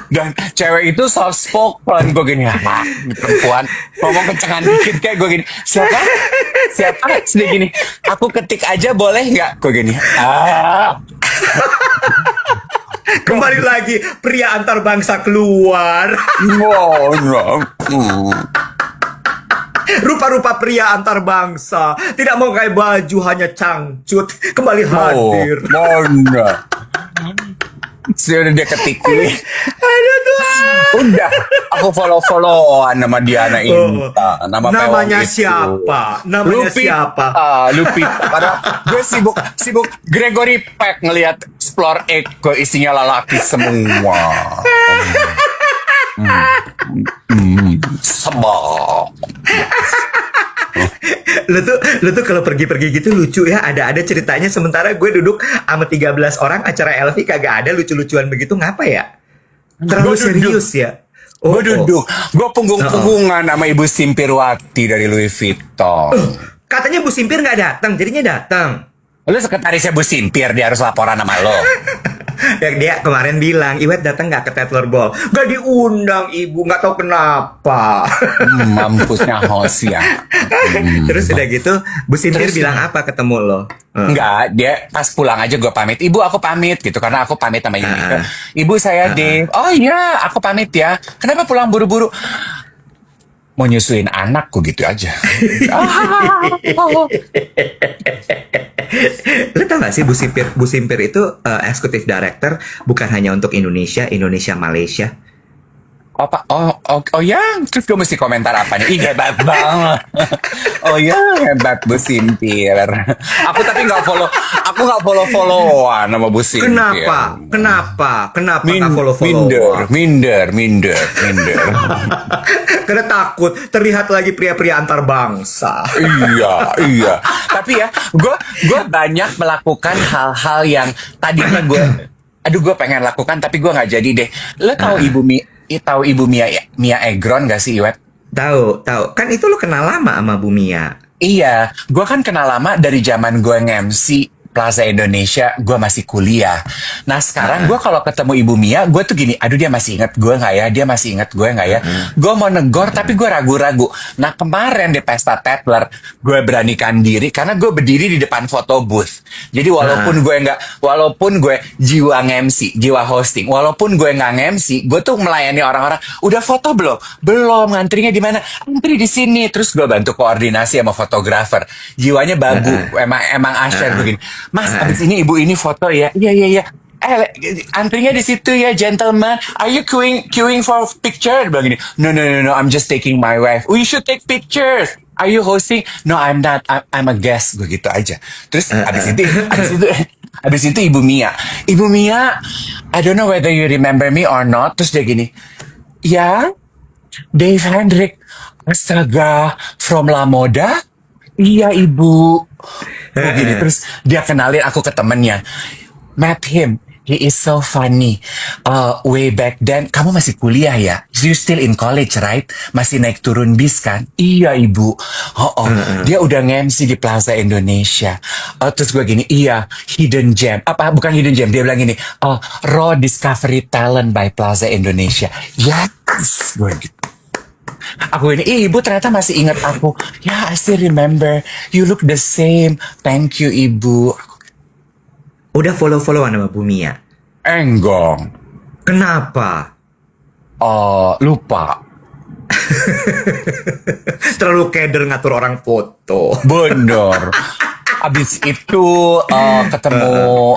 Dan cewek itu soft spoken. Gue gini, ini perempuan ngomong kencengan dikit kayak gue gini, siapa? Terus dia gini, aku ketik aja boleh nggak? Gue gini, Kembali lagi pria antar bangsa keluar. Rupa-rupa pria antar bangsa tidak mau kayak baju, hanya cangcut. Kembali hadir. Sudah dia ketikin. Aduh Tuhan. Udah, aku follow-followan nama Diana Inta. Namanya siapa? Lupita. Padahal gue sibuk Gregory Peck ngelihat Explore Echo, isinya lelaki semua. Sebab. Lu tuh kalau pergi-pergi gitu lucu ya, ada ceritanya, sementara gue duduk sama 13 orang acara LV kagak ada lucu-lucuan begitu, ngapa ya? Terlalu Gue duduk, serius ya. gue Oh, oh. duduk, gue Heeh. punggung-punggungan sama Ibu Simpirwati dari Louis Vuitton. Katanya Bu Simpir nggak datang, jadinya datang. Lu sekretarisnya Bu Simpir, dia harus laporan sama lo. Ya, dia kemarin bilang, Iwet datang nggak ke Tetler Ball? Nggak diundang ibu, nggak tahu kenapa. Mampusnya host ya. Terus udah gitu, Bu Simpir Terus bilang apa ketemu lo? enggak, dia pas pulang aja gue pamit. Ibu aku pamit gitu, karena aku pamit sama Yunike. Heeh. Ibu saya Heeh. Dave. Oh iya, aku pamit ya. Kenapa pulang buru-buru? Mau nyusuin anakku gitu aja. Ah, Lu tau gak sih Bu Simpir itu eksekutif director bukan hanya untuk Indonesia, Indonesia Malaysia. oh ya, terus gue mesti komentar apa nih? Ih hebat banget. Oh ya hebat Bu Simpir. Aku nggak followan sama Bu Simpir. Kenapa? Kenapa nggak Minder, follow-followan? minder. Karena takut terlihat lagi pria-pria antar bangsa. Iya. Tapi ya, gue banyak melakukan hal-hal yang tadinya gue pengen lakukan, tapi gue nggak jadi deh. Lo tahu Ibu Mia Egron gak sih, Iwet? Tahu, tahu. Kan itu lu kenal lama sama Bu Mia. Iya, gue kan kenal lama dari zaman gue nge-MC Plaza Indonesia, gue masih kuliah. Nah sekarang gue kalau ketemu Ibu Mia, gue tuh gini, aduh dia masih inget gue nggak ya? Dia masih inget gue nggak ya? Gue mau negor tapi gue ragu-ragu. Nah kemarin di Pesta Tetler, gue beranikan diri karena gue berdiri di depan foto booth. Jadi walaupun gue jiwa nge-MC, jiwa hosting, walaupun gue nggak nge-MC, gue tuh melayani orang-orang. Udah foto belum? Belum. Ngantrinya di mana? Antri di sini. Terus gue bantu koordinasi sama fotografer. Jiwanya bagus. Emang asyik begini. Mas, abis ini ibu ini foto ya. Iya. Antrinya di situ ya, gentleman. Are you queuing for picture? Bilang gini. No. I'm just taking my wife. We should take pictures. Are you hosting? No, I'm not. I'm a guest. Gue gitu aja. Terus abis itu Ibu Mia. Ibu Mia, I don't know whether you remember me or not. Terus dia gini. Ya, Dave Hendrik. Astaga, from La Moda? Iya, Ibu. Oh gini, terus dia kenalin aku ke temennya. Met him. He is so funny. Way back then, kamu masih kuliah ya? You still in college, right? Masih naik turun bis kan? Iya, Ibu. Dia udah nge-MC di Plaza Indonesia. Terus gue gini, iya, Hidden Gem. Apa, bukan Hidden Gem. Dia bilang gini, Raw Discovery Talent by Plaza Indonesia. Yes! Gue gitu. Aku ini, ibu ternyata masih ingat aku. Ya, I still remember. You look the same. Thank you, ibu. Udah follow-followan sama Bu Mia. Enggong. Kenapa? Lupa. Terlalu keder ngatur orang foto. Bener. Abis itu ketemu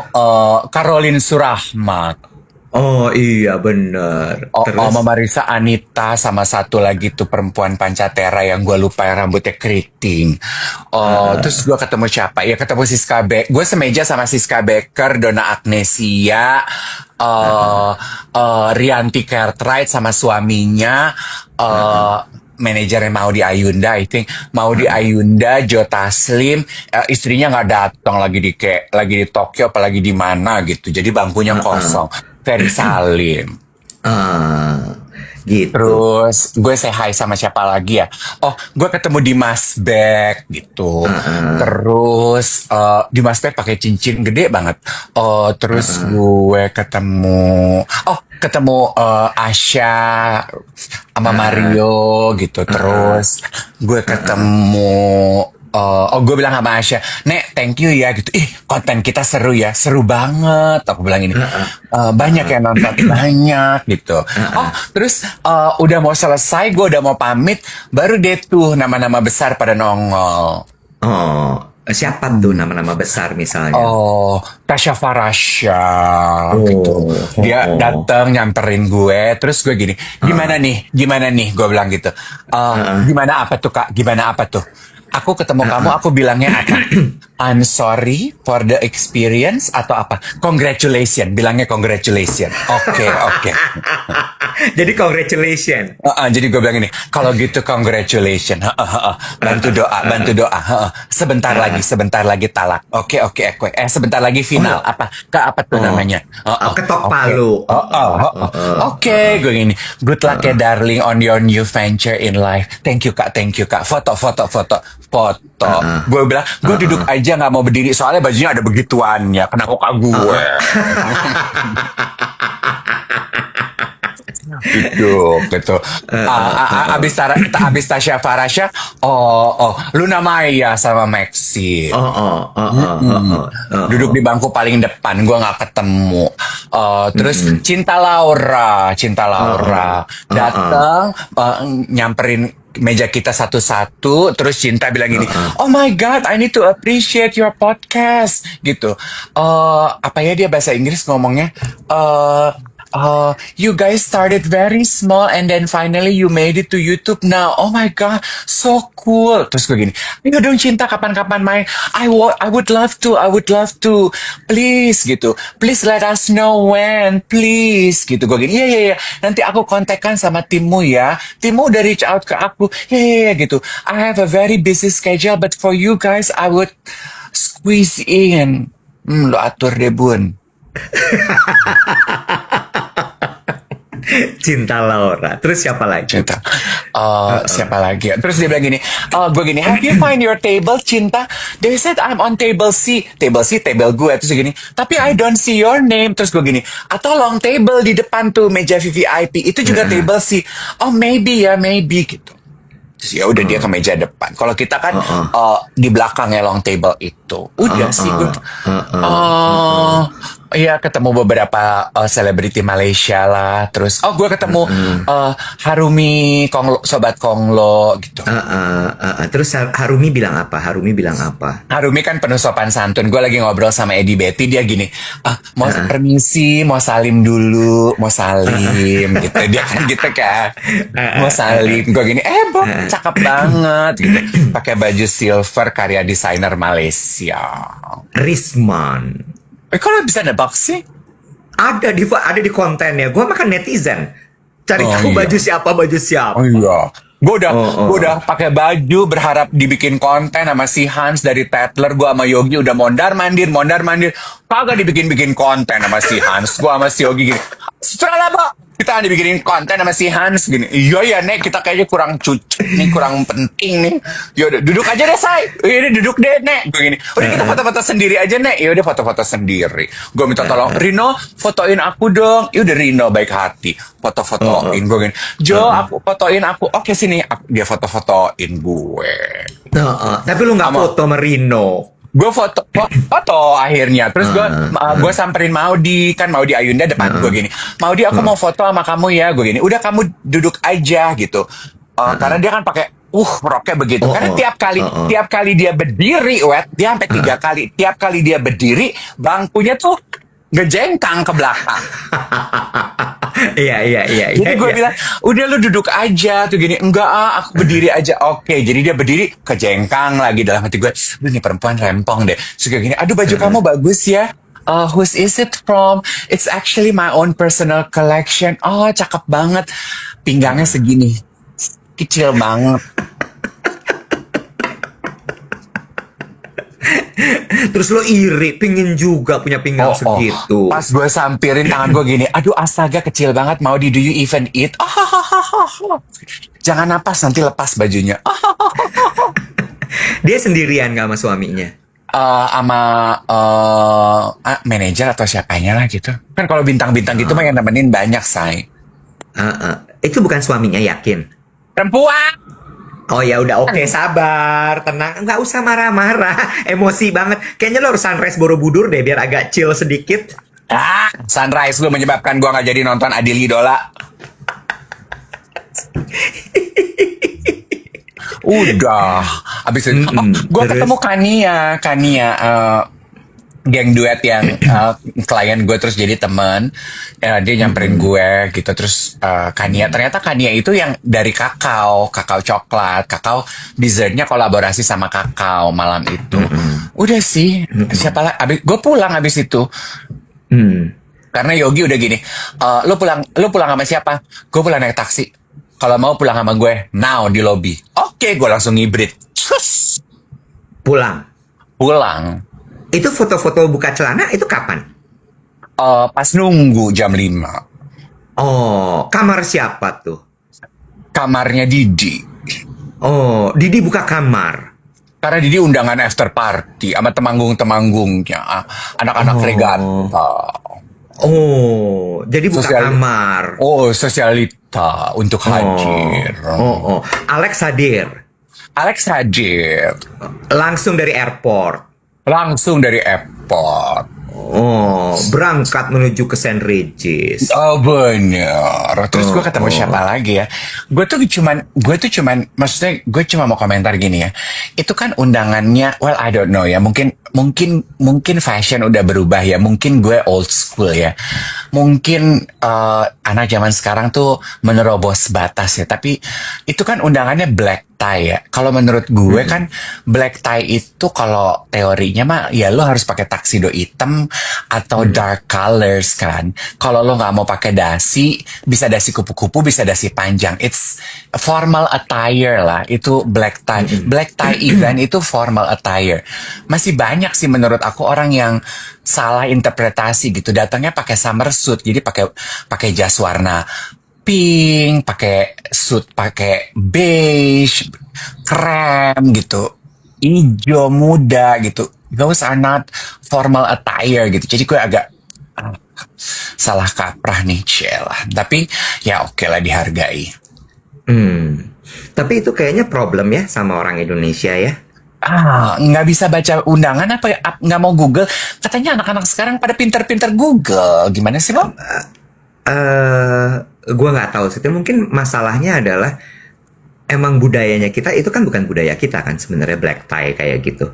Caroline Surahmat. Oh iya bener. Terus? Mama Marisa Anita sama satu lagi tuh perempuan Pancatera yang gue lupa yang rambutnya keriting. Terus gue ketemu siapa? Ya ketemu Siska Becker. Gue semeja sama Siska Becker, Donna Agnesia, Rianti Cartwright sama suaminya, manajernya Maudy Ayunda, I think Maudy Ayunda, Joe Taslim, istrinya nggak datang lagi di Tokyo apalagi di mana gitu. Jadi bangkunya kosong. Ferry Salim. Gitu. Terus gue say hi sama siapa lagi ya? Gue ketemu Dimas Beck gitu. Terus Dimas Beck pakai cincin gede banget. Terus gue ketemu Asya sama Mario gitu. Terus gue ketemu gue bilang sama Asya, Nek, thank you ya gitu. Konten kita seru ya, seru banget. Aku bilang ini, banyak yang nonton, banyak gitu. Terus udah mau selesai, gue udah mau pamit, baru deh tuh nama-nama besar pada nongol. Siapa tuh nama-nama besar misalnya? Tasya Farasya gitu. Dia datang nyamperin gue, terus gue gini, gimana nih? Gue bilang gitu. Gimana apa tuh Kak? Gimana apa tuh? Aku ketemu kamu, aku bilangnya apa? I'm sorry for the experience atau apa? Congratulations, bilangnya congratulations. Oke, oke. Jadi congratulations. Jadi gue bilang ini, kalau gitu congratulations. Bantu doa, bantu doa. Sebentar lagi talak. Oke, oke, oke. Sebentar lagi final. Apa? Apa tuh namanya? Ketok Oke. palu. Oke, gue gini. Good luck ya darling on your new venture in life. Thank you kak. Foto. Gue bilang, gue duduk aja nggak mau berdiri soalnya bajunya ada begituannya. Kenapa kak gue? gitu. Abis Tasya Farasya, Luna Maya sama Maxi. Duduk di bangku paling depan, gue nggak ketemu. Terus Cinta Laura datang, nyamperin meja kita satu-satu, terus Cinta bilang gini, oh my god, I need to appreciate your podcast, gitu. Apa ya dia bahasa Inggris ngomongnya? You guys started very small and then finally you made it to YouTube now. Oh my god, so cool. Terus gue gini, ayo dong Cinta, kapan-kapan main. I would love to. Please gitu. Please let us know when, please gitu. Gue gini, iya. Nanti aku kontakkan sama timmu ya. Timmu udah reach out ke aku. Iya gitu. I have a very busy schedule, but for you guys, I would squeeze in. Lo atur deh bun. Cinta Laura. Terus siapa lagi? Cinta. Siapa lagi? Terus dia bilang gini, gue gini, have you find your table, Cinta? They said I'm on table C. Table C, table gue. Terus gini, tapi I don't see your name. Terus gue gini, atau long table di depan tuh, meja VVIP. Itu juga table C. Oh, maybe gitu. Terus ya udah dia ke meja depan. Kalau kita kan di belakangnya long table itu. Udah sih gue. Iya ketemu beberapa selebriti Malaysia lah. Terus gue ketemu Harumi sobat Konglo gitu. Terus Harumi bilang apa? Harumi kan penuh sopan santun. Gue lagi ngobrol sama Eddie Betty, dia gini, mau permisi, mau salim dulu, mau salim gitu. Dia kan gitu kan, mau salim. Gue gini, Bob, cakep banget gitu. Pakai baju silver karya desainer Malaysia. Risman. Kalau bisa nebak sih? Ada di kontennya. Gue makan netizen. Cari tahu baju siapa. Oh iya. Gue udah pakai baju berharap dibikin konten sama si Hans dari Tatler. Gue sama Yogi udah mondar mandir. Kagak dibikin konten sama si Hans. Gue sama si Yogi gini, setelah apa? Kita dibikinin konten sama si Hans gini. Iya ya Nek, kita kayaknya kurang cucuk nih, kurang penting nih. Yaudah duduk aja deh say. Iya duduk deh Nek. Gue gini, udah kita foto-foto sendiri aja Nek. Yaudah foto-foto sendiri. Gue minta tolong, Rino fotoin aku dong. Yaudah Rino baik hati, foto-fotoin. Gue gini, Jo aku fotoin aku. Oke sini, dia foto-fotoin gue. Tapi lu gak foto sama Rino. Gue foto akhirnya. Terus gue samperin Maudi, kan Maudi Ayunda depan gue gini, Maudi aku mau foto sama kamu ya. Gue gini, udah kamu duduk aja gitu. Karena dia kan pakai roknya begitu. Karena tiap kali dia berdiri, dia sampai 3 kali. Tiap kali dia berdiri, bangkunya tuh ngejengkang ke belakang. Iya. Jadi gue bilang, udah lu duduk aja tuh gini. Enggak aku berdiri aja. Oke, jadi dia berdiri kejengkang lagi. Dalam hati gue, ini perempuan rempong deh. Terus kayak gini, aduh baju kamu bagus ya. Whose is it from? It's actually my own personal collection. Oh cakep banget. Pinggangnya segini, kecil banget. Terus lo iri, pingin juga punya pinggang segitu. Pas gue sampirin tangan gue gini, aduh astaga kecil banget, mau do you even eat? Jangan napas nanti lepas bajunya. Dia sendirian gak sama suaminya? Sama manajer atau siapanya lah gitu. Kan kalau bintang-bintang gitu mah yang nemenin banyak say. Itu bukan suaminya, yakin? Perempuan. Oh ya udah oke, sabar, tenang, nggak usah marah-marah, emosi banget. Kayaknya lo harus Sunrise Borobudur deh biar agak chill sedikit. Sunrise lu menyebabkan gua nggak jadi nonton Adil Idola. Udah, abis itu gua ketemu Kania. geng duet yang klien gue terus jadi temen. Dia nyamperin gue gitu. Terus Kania, ternyata Kania itu yang dari kakao coklat, kakao dessertnya kolaborasi sama kakao malam itu. Udah sih, siapa lah? Gue pulang abis itu. Karena Yogi udah gini, lu pulang sama siapa? Gue pulang naik taksi. Kalau mau pulang sama gue, now di lobby. Oke, gue langsung ngibrit. Cus, pulang. Itu foto-foto buka celana itu kapan? Pas nunggu jam 5. Oh, kamar siapa tuh? Kamarnya Didi. Oh, Didi buka kamar. Karena Didi undangan after party sama temanggung-temanggungnya, anak-anak regata. Oh, jadi buka kamar. Oh, sosialita untuk hadir. Alex hadir. Langsung dari airport. Oh, berangkat menuju ke St. Regis. Oh bener. Terus gue ketemu siapa lagi ya? Gue tuh cuman, maksudnya gue cuma mau komentar gini ya. Itu kan undangannya, well I don't know ya. Mungkin fashion udah berubah ya. Mungkin gue old school ya. Mungkin anak zaman sekarang tuh menerobos batas ya. Tapi itu kan undangannya black tie ya. Kalau menurut gue kan black tie itu kalau teorinya mah ya lo harus pakai tuxedo hitam atau dark colors kan. Kalau lo nggak mau pakai dasi, bisa dasi kupu-kupu, bisa dasi panjang. It's formal attire lah. Itu black tie. Black tie event itu formal attire. Masih banyak sih menurut aku orang yang salah interpretasi gitu. Datangnya pakai summer suit, jadi pakai jas warna pink, pakai suit, pakai beige, krem gitu, hijau muda gitu. Those are not formal attire gitu. Jadi gue agak salah kaprah nih, Cella. Tapi ya oke lah, dihargai. Tapi itu kayaknya problem ya sama orang Indonesia ya. Nggak bisa baca undangan apa ya? Nggak mau Google. Katanya anak-anak sekarang pada pinter-pinter Google. Gimana sih, Bob? Gue nggak tahu sih. Mungkin masalahnya adalah emang budayanya kita itu kan bukan budaya kita kan sebenarnya, black tie kayak gitu.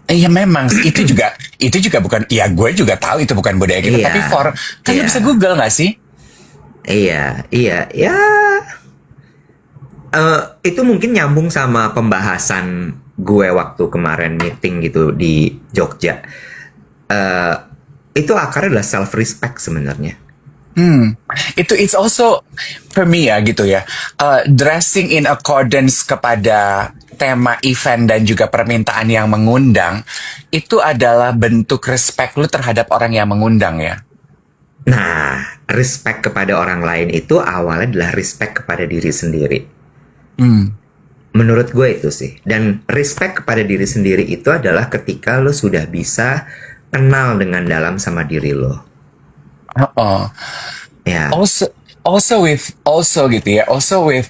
Iya memang itu juga bukan. Ya gue juga tahu itu bukan budaya kita. Tapi kan lu bisa Google nggak sih? Iya. Itu mungkin nyambung sama pembahasan gue waktu kemarin meeting gitu di Jogja. Itu akarnya adalah self respect sebenarnya. It's also for me ya gitu ya. Dressing in accordance kepada tema event dan juga permintaan yang mengundang itu adalah bentuk respect lu terhadap orang yang mengundang ya. Nah, respect kepada orang lain itu awalnya adalah respect kepada diri sendiri. Menurut gue itu sih. Dan respect kepada diri sendiri itu adalah ketika lo sudah bisa kenal dengan dalam sama diri lo. Yeah. Also gitu ya. Also with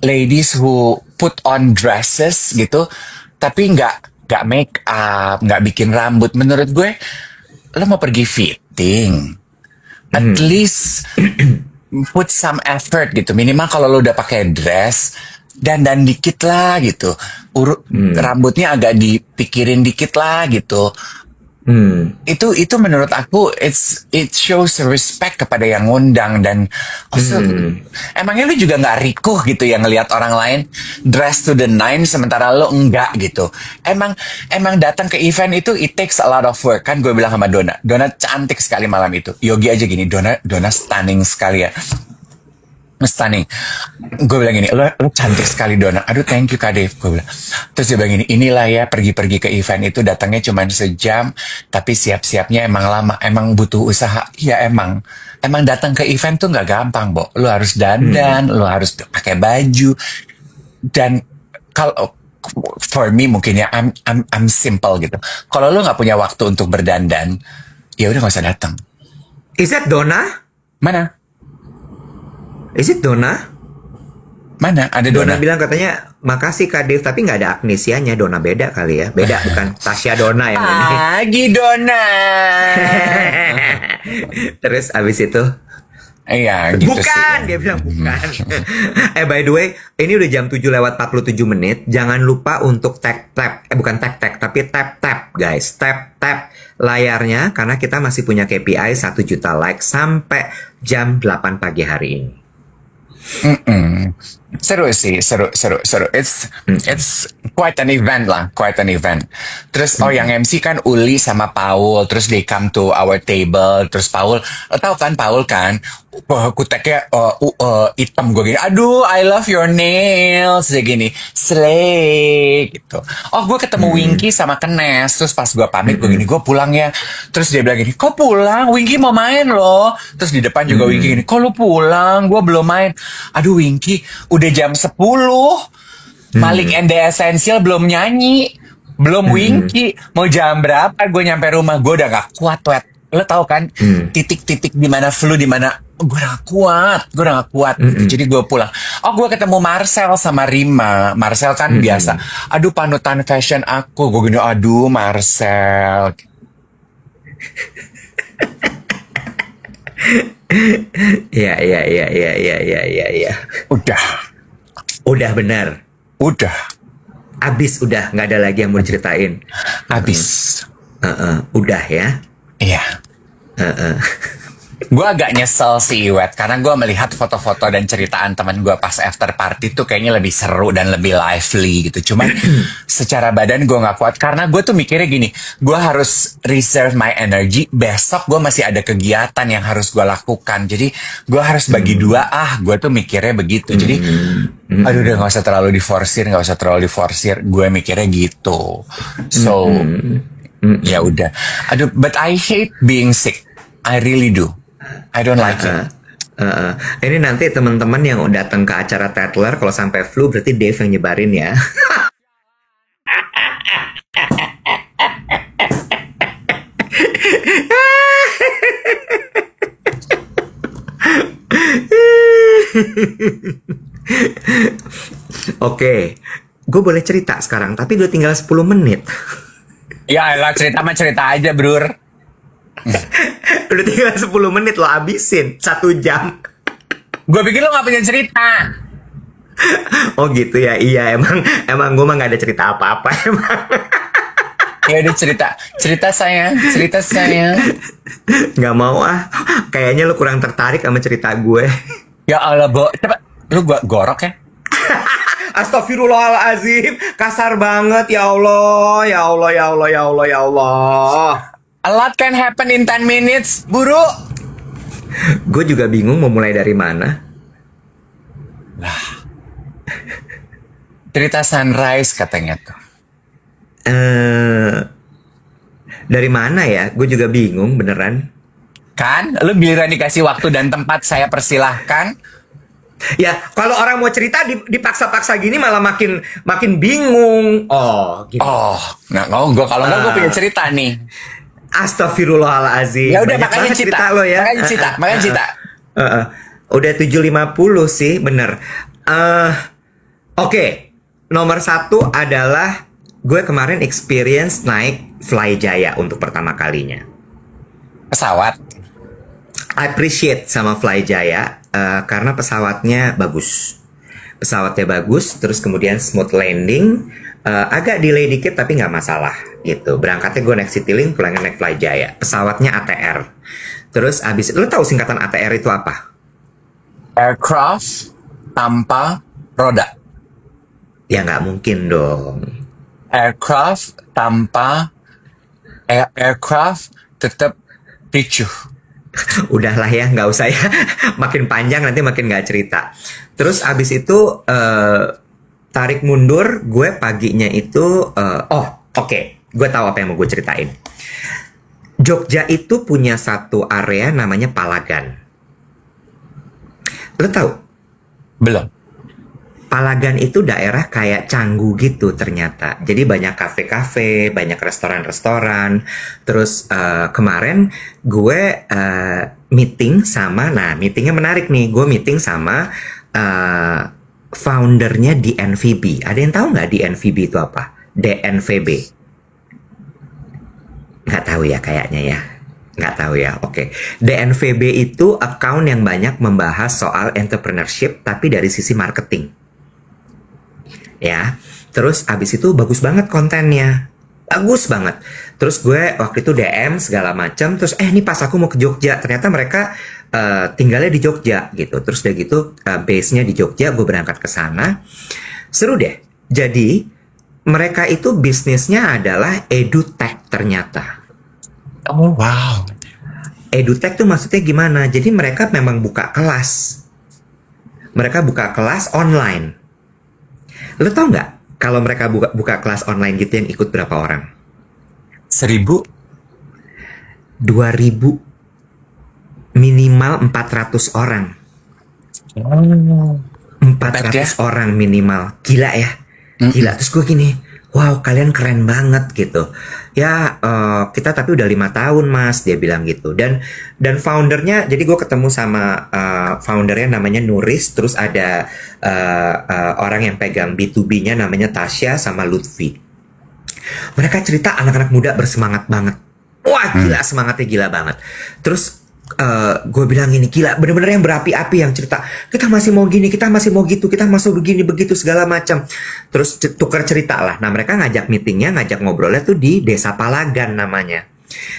ladies who put on dresses gitu, tapi nggak make up, nggak bikin rambut. Menurut gue, lo mau pergi fitting, at least put some effort gitu. Minimal kalau lo udah pakai dress, dandan dikit lah gitu. Rambutnya agak dipikirin dikit lah gitu. Itu menurut aku it shows respect kepada yang ngundang. Dan also, emangnya lu juga nggak rikuh gitu ya ngelihat orang lain dress to the nine sementara lu enggak gitu. Emang datang ke event itu it takes a lot of work kan. Gue bilang sama Dona cantik sekali malam itu. Yogi aja gini, Dona stunning sekali ya. Stunning. Gue bilang gini, lo cantik sekali Dona. Aduh thank you Kak Dave. Gue bilang. Terus dia bilang gini, inilah ya pergi-pergi ke event itu datangnya cuma sejam, tapi siap-siapnya emang lama, emang butuh usaha. Iya emang datang ke event tuh nggak gampang, Bo. Lo harus dandan, lo harus pakai baju. Dan kalau for me mungkin ya I'm simple gitu. Kalau lo nggak punya waktu untuk berdandan, ya udah nggak usah datang. Is that Dona? Mana? Is it Dona? Mana? Ada Dona? Dona bilang katanya, makasih Kak Dev, tapi nggak ada Agnesianya. Dona beda kali ya. Beda, bukan Tasya Dona yang ini. Dona. Terus abis itu? Iya gitu sih. Bukan, dia bilang bukan. By the way, ini udah jam 7 lewat 47 menit. Jangan lupa untuk tap-tap. Bukan tap-tap, tapi tap-tap, guys. Tap-tap layarnya, karena kita masih punya KPI 1 juta like sampai jam 8 pagi hari ini. Mm-mm. Seru sih, seru. It's quite an event lah, quite an event. Terus yang MC kan Uli sama Paul, terus they come to our table, terus Paul, lo tau kan Paul kan, kuteknya hitam, gue gini, aduh I love your nails, dia gini, slay gitu. Oh gue ketemu Winky sama Kenes, terus pas gue pamit gue gini, gue pulang ya. Terus dia bilang gini, kok pulang? Winky mau main loh. Terus di depan juga Winky gini, kok lu pulang? Gue belum main. Aduh Winky, udah jam 10. Malik and the Essential belum nyanyi. Belum Winky. Mau jam berapa gue nyampe rumah? Gue udah gak kuat, wet. Lo tau kan titik-titik di mana flu, di mana gue udah gak kuat jadi gue pulang. Oh gue ketemu Marcel sama Rima. Marcel kan biasa, aduh panutan fashion aku. Gue gini, aduh Marcel. Iya. Udah benar. Udah Abis udah, nggak ada lagi yang mau diceritain. habis. Udah ya. Iya. Gue agak nyesel sih, Wet, karena gue melihat foto-foto dan ceritaan teman gue pas after party tuh kayaknya lebih seru dan lebih lively gitu. Cuman secara badan gue gak kuat, karena gue tuh mikirnya gini, gue harus reserve my energy, besok gue masih ada kegiatan yang harus gue lakukan. Jadi gue harus bagi dua, gue tuh mikirnya begitu. Jadi aduh udah gak usah terlalu diforsir, gue mikirnya gitu. So ya udah. Aduh, but I hate being sick. I really do. I don't like it. Ini nanti teman-teman yang datang ke acara Tatler, kalau sampai flu berarti Dave yang nyebarin ya. Oke, gue boleh cerita sekarang, tapi udah tinggal 10 menit. Ya elah, cerita aja, Brur. Udah tinggal 10 menit lo habisin 1 jam. Gue pikir lo gak punya cerita. Oh gitu ya. Iya emang gue mah gak ada cerita apa-apa emang. Ya udah cerita sayang. Gak mau kayaknya lo kurang tertarik sama cerita gue. Ya Allah, Bo, coba lu gua gorok ya. Astagfirullahalazim, kasar banget. Ya Allah. A lot can happen in 10 minutes, buru. Gue juga bingung mau mulai dari mana. Lah, cerita sunrise katanya tuh. Dari mana ya? Gue juga bingung beneran. Kan, lu giliran dikasih waktu dan tempat, saya persilahkan. Ya, kalau orang mau cerita dipaksa-paksa gini malah makin bingung. Oh, gitu. Oh, kalau gue punya cerita nih. Astagfirullahalazim. Ya udah, banyak makanya banget cerita lo ya. Makanya cerita. Udah 7.50 sih, bener. Oke. Nomor 1 adalah gue kemarin experience naik Fly Jaya untuk pertama kalinya. Pesawat. I appreciate sama Fly Jaya karena pesawatnya bagus. Terus kemudian smooth landing. Agak delay dikit tapi nggak masalah gitu. Berangkatnya gue naik Citylink, pulangnya naik Fly Jaya. Pesawatnya ATR. Terus abis, lo tahu singkatan ATR itu apa? Aircraft tanpa roda. Ya nggak mungkin dong. Aircraft tetap ricuh. Udahlah ya, nggak usah ya. Makin panjang nanti makin nggak cerita. Terus abis itu tarik mundur, gue paginya itu oke. Gue tahu apa yang mau gue ceritain. Jogja itu punya satu area namanya Palagan. Lo tahu? Belum. Palagan itu daerah kayak Canggu gitu ternyata. Jadi banyak kafe-kafe, banyak restoran-restoran. Terus kemarin gue meetingnya menarik nih. Gue meeting sama foundernya DNVB. Ada yang tahu nggak DNVB itu apa? DNVB. Nggak tahu ya kayaknya ya. Nggak tahu ya, oke. DNVB itu account yang banyak membahas soal entrepreneurship, tapi dari sisi marketing. Ya, terus abis itu bagus banget kontennya. Bagus banget. Terus gue waktu itu DM segala macam. Terus ini pas aku mau ke Jogja, ternyata mereka tinggalnya di Jogja gitu. Terus udah gitu base-nya di Jogja, gue berangkat ke sana. Seru deh. Jadi mereka itu bisnisnya adalah edutech ternyata. Oh wow. Edutech tuh maksudnya gimana? Jadi mereka memang buka kelas. Mereka buka kelas online. Lo tau nggak kalau mereka buka kelas online gitu yang ikut berapa orang? 1.000? 2.000. Minimal 400 orang. Oh. 400 orang minimal. Gila ya. Gila. Terus gue gini, wow kalian keren banget gitu. Ya kita tapi udah 5 tahun mas, dia bilang gitu. Dan foundernya, jadi gue ketemu sama foundernya namanya Nuris. Terus ada orang yang pegang B2B-nya namanya Tasya sama Lutfi. Mereka cerita anak-anak muda bersemangat banget. Wah gila, semangatnya gila banget. Terus gue bilang gini, gila bener-bener yang berapi-api yang cerita, kita masih mau gini, kita masih mau gitu, kita masuk begini begitu segala macam. Terus tukar cerita lah. Nah mereka ngajak meetingnya, ngajak ngobrolnya tuh di Desa Palagan namanya.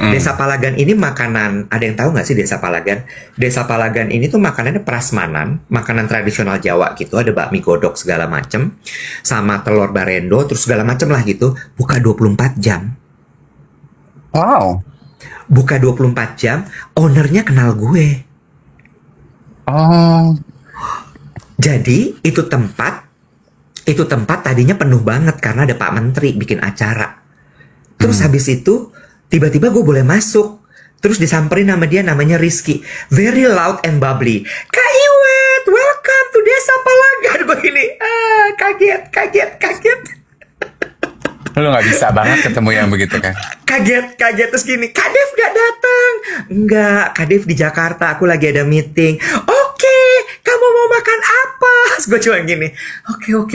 Desa Palagan ini makanan, ada yang tahu nggak sih Desa Palagan? Desa Palagan ini tuh makanannya prasmanan, makanan tradisional Jawa gitu. Ada bakmi godok segala macem, sama telur barendo, terus segala macem lah gitu. Buka 24 jam. Wow. Buka 24 jam, ownernya kenal gue. Oh. Jadi itu tempat tadinya penuh banget karena ada Pak Menteri bikin acara. Terus habis itu tiba-tiba gue boleh masuk. Terus disamperin sama dia, namanya Rizky. Very loud and bubbly. Kak Iwet, welcome to Desa Palagan. Gue gini, kaget. Lu nggak bisa banget ketemu yang begitu kan? Kaget terus gini, Kak Dev gak datang? Enggak, Kak Dev di Jakarta, aku lagi ada meeting. Oke, kamu mau makan apa? Gue cuma gini, oke,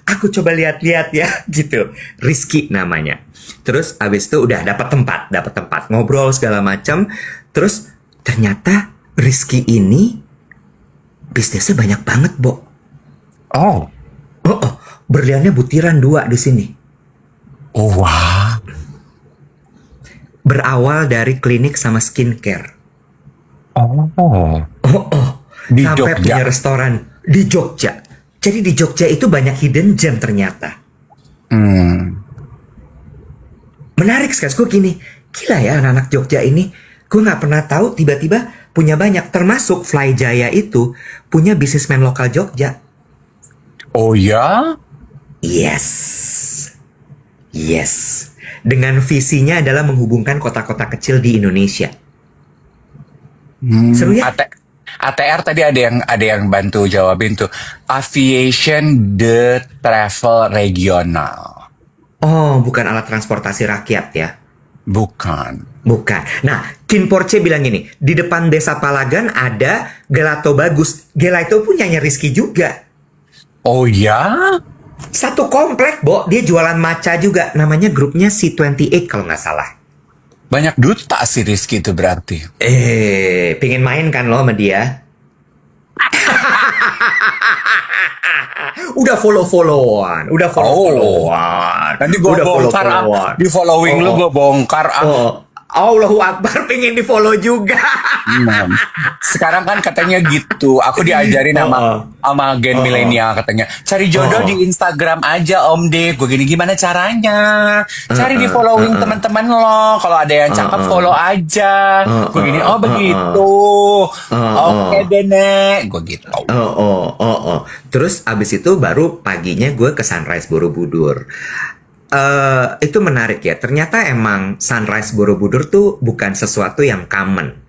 aku coba lihat-lihat ya, gitu. Rizky namanya. Terus abis itu udah dapat tempat, ngobrol segala macam. Terus ternyata Rizky ini bisnisnya banyak banget, Bo. Oh. Berliannya butiran 2 di sini. Oh wow. Berawal dari klinik sama skincare. Oh. Di Sampai Jogja. punya restoran di Jogja. Jadi di Jogja itu banyak hidden gem ternyata. Menarik sekali. Gue gini, gila ya anak-anak Jogja ini. Gue gak pernah tahu tiba-tiba punya banyak. Termasuk Fly Jaya itu punya bisnismen lokal Jogja. Oh ya? Yes. Dengan visinya adalah menghubungkan kota-kota kecil di Indonesia. Seru ya? ATR tadi ada yang bantu jawabin tuh. Aviation de Travel Regional. Oh, bukan alat transportasi rakyat ya? Bukan. Nah, Kin Porce bilang gini, di depan Desa Palagan ada Gelato Bagus. Gelato punyanya Rizky juga. Oh ya? Satu komplek, Bo. Dia jualan matcha juga. Namanya grupnya C28 kalau nggak salah. Banyak duta sih Rizky itu berarti. Pengen main kan lo sama dia? Udah follow-followan. Nanti gue bongkar di following lu gue bongkar. Allahu Akbar, pengen di follow juga. Sekarang kan katanya gitu. Aku diajarin sama gen milenial katanya. Cari jodoh di Instagram aja Om D. Gue gini, gimana caranya? Cari di following teman-teman lo. Kalau ada yang cakep follow aja. Gue gini, oh begitu. Oke deh Nek. Gue gitu. Terus abis itu baru paginya gue ke Sunrise Borobudur. Itu menarik ya. Ternyata emang Sunrise Borobudur tuh bukan sesuatu yang common.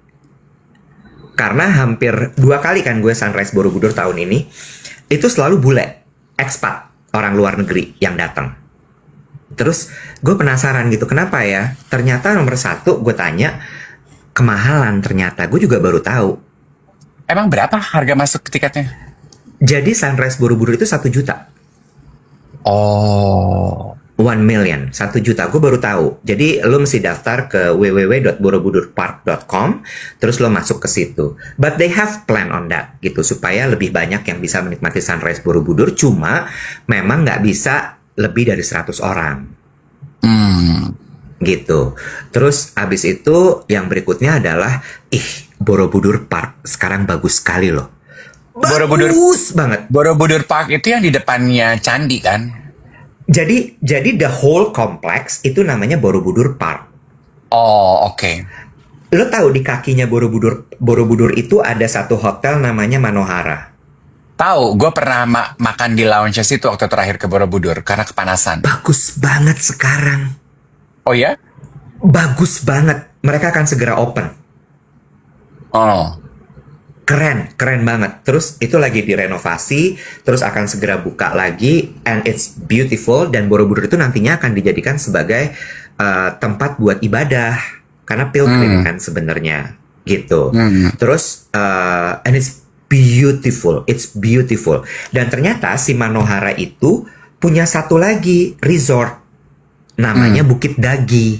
Karena hampir 2 kali kan gue Sunrise Borobudur tahun ini, itu selalu bule, expat, orang luar negeri yang datang. Terus gue penasaran gitu, kenapa ya? Ternyata nomor 1 gue tanya, kemahalan ternyata. Gue juga baru tahu. Emang berapa harga masuk tiketnya? Jadi Sunrise Borobudur itu 1 juta. Oh. 1 million, 1 juta. Gue baru tahu. Jadi lo mesti daftar ke www.borobudurpark.com, terus lo masuk ke situ. But they have plan on that, gitu, supaya lebih banyak yang bisa menikmati Sunrise Borobudur. Cuma memang nggak bisa lebih dari 100 orang. Gitu. Terus abis itu yang berikutnya adalah, Borobudur Park sekarang bagus sekali loh. Borobudur, Bagus banget. Borobudur Park itu yang di depannya candi kan? Jadi the whole complex itu namanya Borobudur Park. Oh, oke. Lo tahu di kakinya Borobudur itu ada satu hotel namanya Manohara. Tahu, gue pernah makan di lounge situ waktu terakhir ke Borobudur karena kepanasan. Bagus banget sekarang. Oh ya? Bagus banget. Mereka akan segera open. Oh. Keren banget. Terus itu lagi direnovasi, terus akan segera buka lagi, and it's beautiful. Dan Borobudur itu nantinya akan dijadikan sebagai tempat buat ibadah, karena pilgrim kan sebenarnya, gitu. Terus and it's beautiful. Dan ternyata si Manohara itu punya satu lagi resort, namanya Bukit Dagi.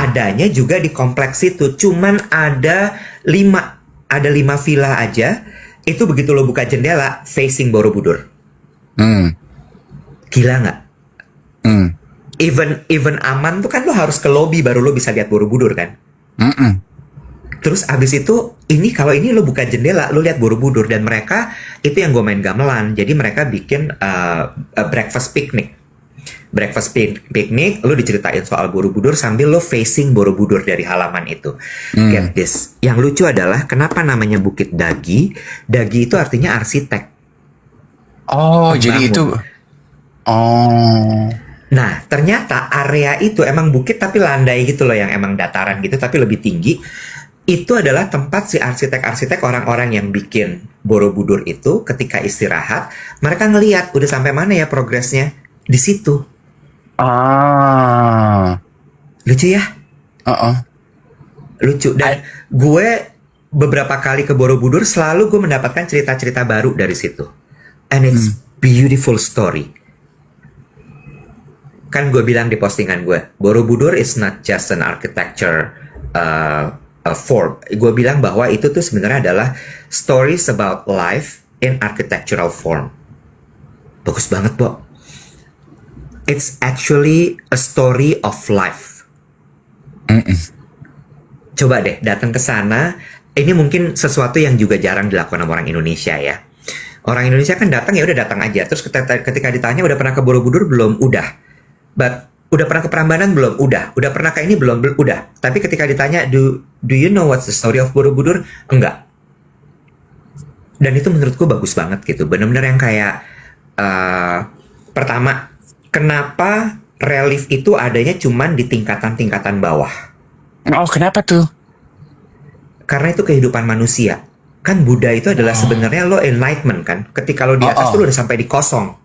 Adanya juga di kompleks itu, cuman ada 5 villa aja. Itu begitu lo buka jendela facing Borobudur. Gila nggak? Even aman tuh kan lo harus ke lobby baru lo bisa lihat Borobudur kan. Terus abis itu kalau ini lo buka jendela lo lihat Borobudur. Dan mereka itu yang gue main gamelan. Jadi mereka bikin breakfast picnic. Lo diceritain soal Borobudur sambil lo facing Borobudur dari halaman itu. Get this. Yang lucu adalah kenapa namanya Bukit Dagi. Dagi itu artinya arsitek. Oh, jadi itu. Oh. Nah, ternyata area itu emang bukit tapi landai gitu loh, yang emang dataran gitu tapi lebih tinggi. Itu adalah tempat si arsitek-arsitek, orang-orang yang bikin Borobudur itu ketika istirahat, mereka ngelihat udah sampai mana ya progresnya di situ. Lucu ya? Lucu. Dan gue beberapa kali ke Borobudur selalu gue mendapatkan cerita-cerita baru dari situ. And it's beautiful story. Kan gue bilang di postingan gue, Borobudur is not just an architecture form. Gue bilang bahwa itu tuh sebenarnya adalah stories about life in architectural form. Bagus banget, Bo. It's actually a story of life. Coba deh datang ke sana. Ini mungkin sesuatu yang juga jarang dilakukan sama orang Indonesia ya. Orang Indonesia kan datang ya udah datang aja. Terus ketika ditanya udah pernah ke Borobudur belum? Udah. But udah pernah ke Prambanan belum? Udah. Udah pernah ke ini belum? Udah. Tapi ketika ditanya do you know what's the story of Borobudur? Enggak. Dan itu menurutku bagus banget gitu. Bener-bener yang kayak pertama, kenapa relief itu adanya cuman di tingkatan-tingkatan bawah? Oh, kenapa tuh? Karena itu kehidupan manusia. Kan Buddha itu adalah sebenarnya lo enlightenment kan. Ketika lo di atas tuh lo udah sampai di kosong.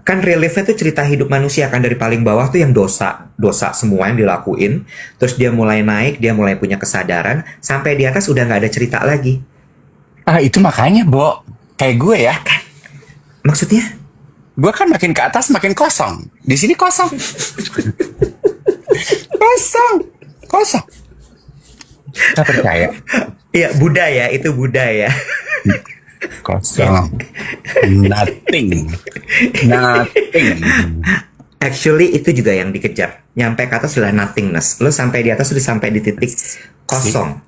Kan reliefnya tuh cerita hidup manusia kan, dari paling bawah tuh yang dosa semua yang dilakuin. Terus dia mulai naik, dia mulai punya kesadaran. Sampai di atas udah nggak ada cerita lagi. Itu makanya, Bo. Kayak gue ya. Maksudnya? Gue kan makin ke atas makin kosong. Di sini kosong. Kosong. Gak percaya. Iya, Buddha ya. Itu Buddha ya. Kosong. Nothing. Actually itu juga yang dikejar. Nyampe ke atas adalah nothingness. Lo sampai di atas udah sampai di titik kosong.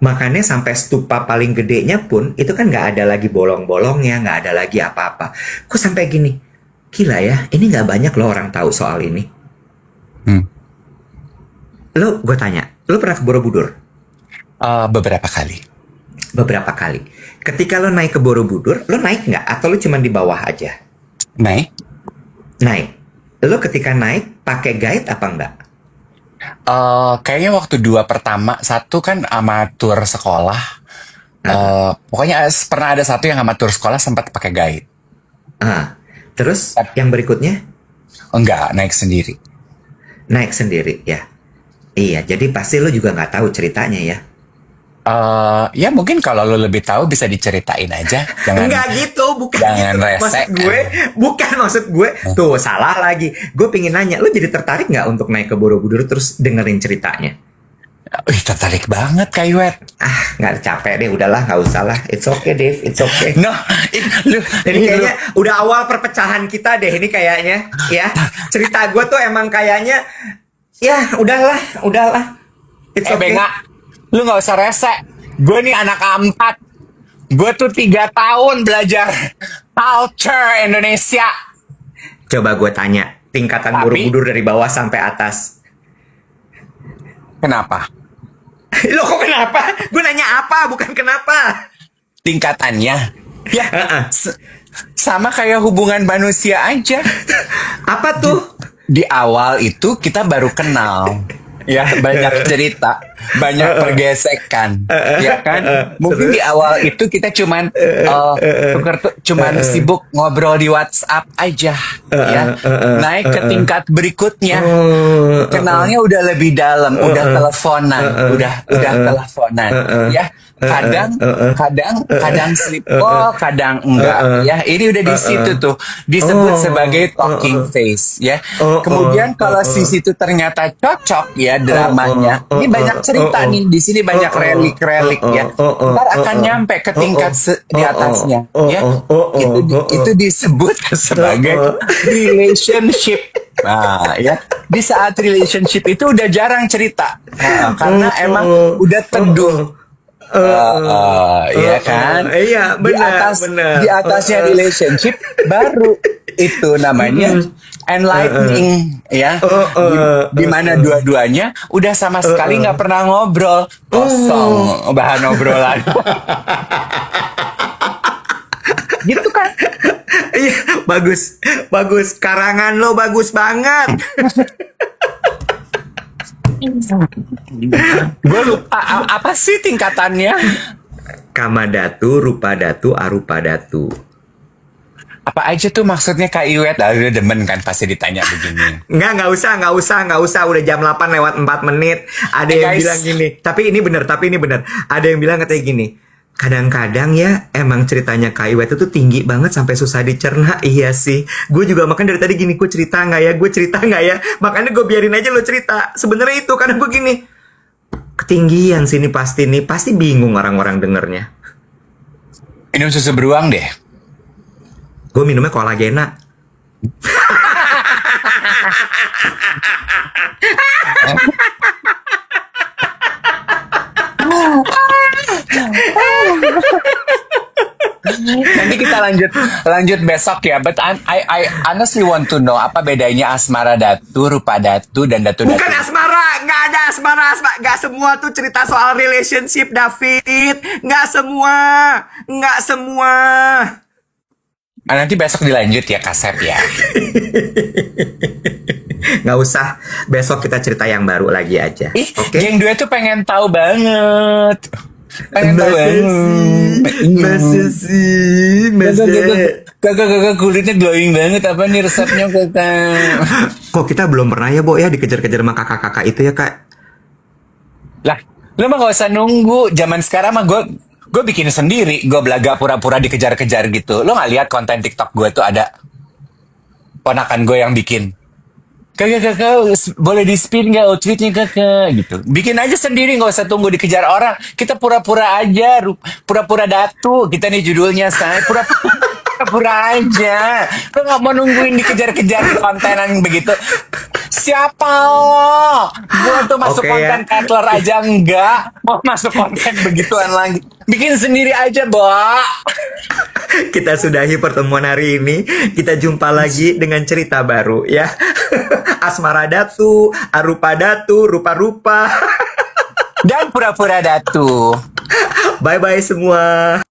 Makanya sampai stupa paling gedenya pun itu kan nggak ada lagi bolong-bolongnya, nggak ada lagi apa-apa. Kok sampai gini? Gila ya, ini nggak banyak loh orang tahu soal ini. Lo, gue tanya, lo pernah ke Borobudur? Beberapa kali. Ketika lo naik ke Borobudur, lo naik nggak? Atau lo cuma di bawah aja? Naik. Lo ketika naik pakai guide apa enggak? Kayaknya waktu 2 pertama, satu kan amatur sekolah. Pokoknya pernah ada satu yang amatur sekolah sempat pakai guide. Terus yang berikutnya? Enggak, naik sendiri. Naik sendiri ya. Iya, jadi pasti lo juga nggak tahu ceritanya ya. Ya mungkin kalau lo lebih tahu bisa diceritain aja. Enggak gitu, bukan Jangan gitu. rese. Maksud gue, tuh salah lagi. Gue pengen nanya, lu jadi tertarik nggak untuk naik ke Borobudur terus dengerin ceritanya? Wih, tertarik banget Kak Iwet. Nggak capek deh, udahlah, nggak usah lah. It's okay, Dave, it's okay. No, lu, Ini kayaknya udah awal perpecahan kita deh, ini kayaknya, ya. Cerita gue tuh emang kayaknya, ya udahlah. It's okay. Benga, lu nggak usah rese. Gue nih anak keempat. Gue tuh 3 tahun belajar culture Indonesia. Coba gue tanya, tingkatan Borobudur dari bawah sampai atas. Kenapa? Loh kok kenapa? Gue nanya apa, bukan kenapa. Tingkatannya. Ya, sama kayak hubungan manusia aja. Apa tuh? Di awal itu kita baru kenal. Ya, banyak cerita, banyak pergesekan, ya kan? Mungkin di awal itu kita cuman sibuk ngobrol di WhatsApp aja, ya. Naik ke tingkat berikutnya, kenalnya udah lebih dalam, udah teleponan, ya. Kadang sleep call, kadang enggak, ya. Ini udah di situ tuh disebut sebagai talking phase, ya. Kemudian kalau si situ ternyata cocok, ya. Dramanya ini banyak cerita nih di sini, banyak relik ya, ntar akan nyampe ke tingkat di atasnya, ya. Itu disebut sebagai relationship. Nah, ya, di saat relationship itu udah jarang cerita, karena emang udah teduh. Ya kan? Iya, benar. Di atasnya relationship baru itu namanya enlightening, ya. Di mana dua-duanya udah sama sekali nggak pernah ngobrol, kosong bahan obrolan. Gitu kan? Iya, bagus. Karangan lo bagus banget. Gue lupa apa sih tingkatannya? Kamadatu, Rupadatu, Arupadatu. Apa aja tuh maksudnya Kak Iwet? Udah demen kan pasti ditanya begini. Nggak usah. Udah jam 8 lewat 4 menit. Ada yang bilang gini. Tapi ini bener. Ada yang bilang katanya gini. Kadang-kadang ya emang ceritanya Kak Iwet itu tinggi banget sampai susah dicerna. Iya sih. Gue juga makan dari tadi gini. Gue cerita nggak ya? Makanya gue biarin aja lo cerita. Sebenarnya itu karena gue gini. Ketinggian sini pasti bingung orang-orang dengernya. Minum susu beruang deh. Gue minumnya kolagena. Nanti kita lanjut besok ya. But I honestly want to know apa bedanya asmara datu, rupa datu, dan datu. Bukan asmara, nggak ada asmara. Nggak semua tuh cerita soal relationship, David. Nggak semua. Nanti besok dilanjut ya Kasep ya. Nggak usah. Besok kita cerita yang baru lagi aja. Oke? Geng 2 tuh pengen tahu banget. Masa sih. Kakak kulitnya glowing banget. Apa nih resepnya kakak? Kok kita belum pernah ya, Bo, ya dikejar-kejar sama kakak-kakak itu ya, Kak? Lah, lu mah gak usah nunggu. Zaman sekarang mah gue bikin sendiri. Gue belaga pura-pura dikejar-kejar gitu. Lo gak lihat konten TikTok gue tuh ada ponakan gue yang bikin. Kakak, boleh di-spin gak outfitnya kakak? Gitu. Bikin aja sendiri, gak usah tunggu dikejar orang. Kita pura-pura aja, pura-pura datu. Kita nih judulnya, say. Pura-pura aja. Lo gak mau nungguin dikejar-kejar di kontenan begitu. Siapa lo? Gue tuh masuk konten Cutler aja enggak. Mau masuk konten begituan lagi. Bikin sendiri aja, Mbak. Kita sudahi pertemuan hari ini. Kita jumpa lagi dengan cerita baru ya. Asmara datu, arupa datu, rupa-rupa. Dan pura-pura datu. Bye-bye semua.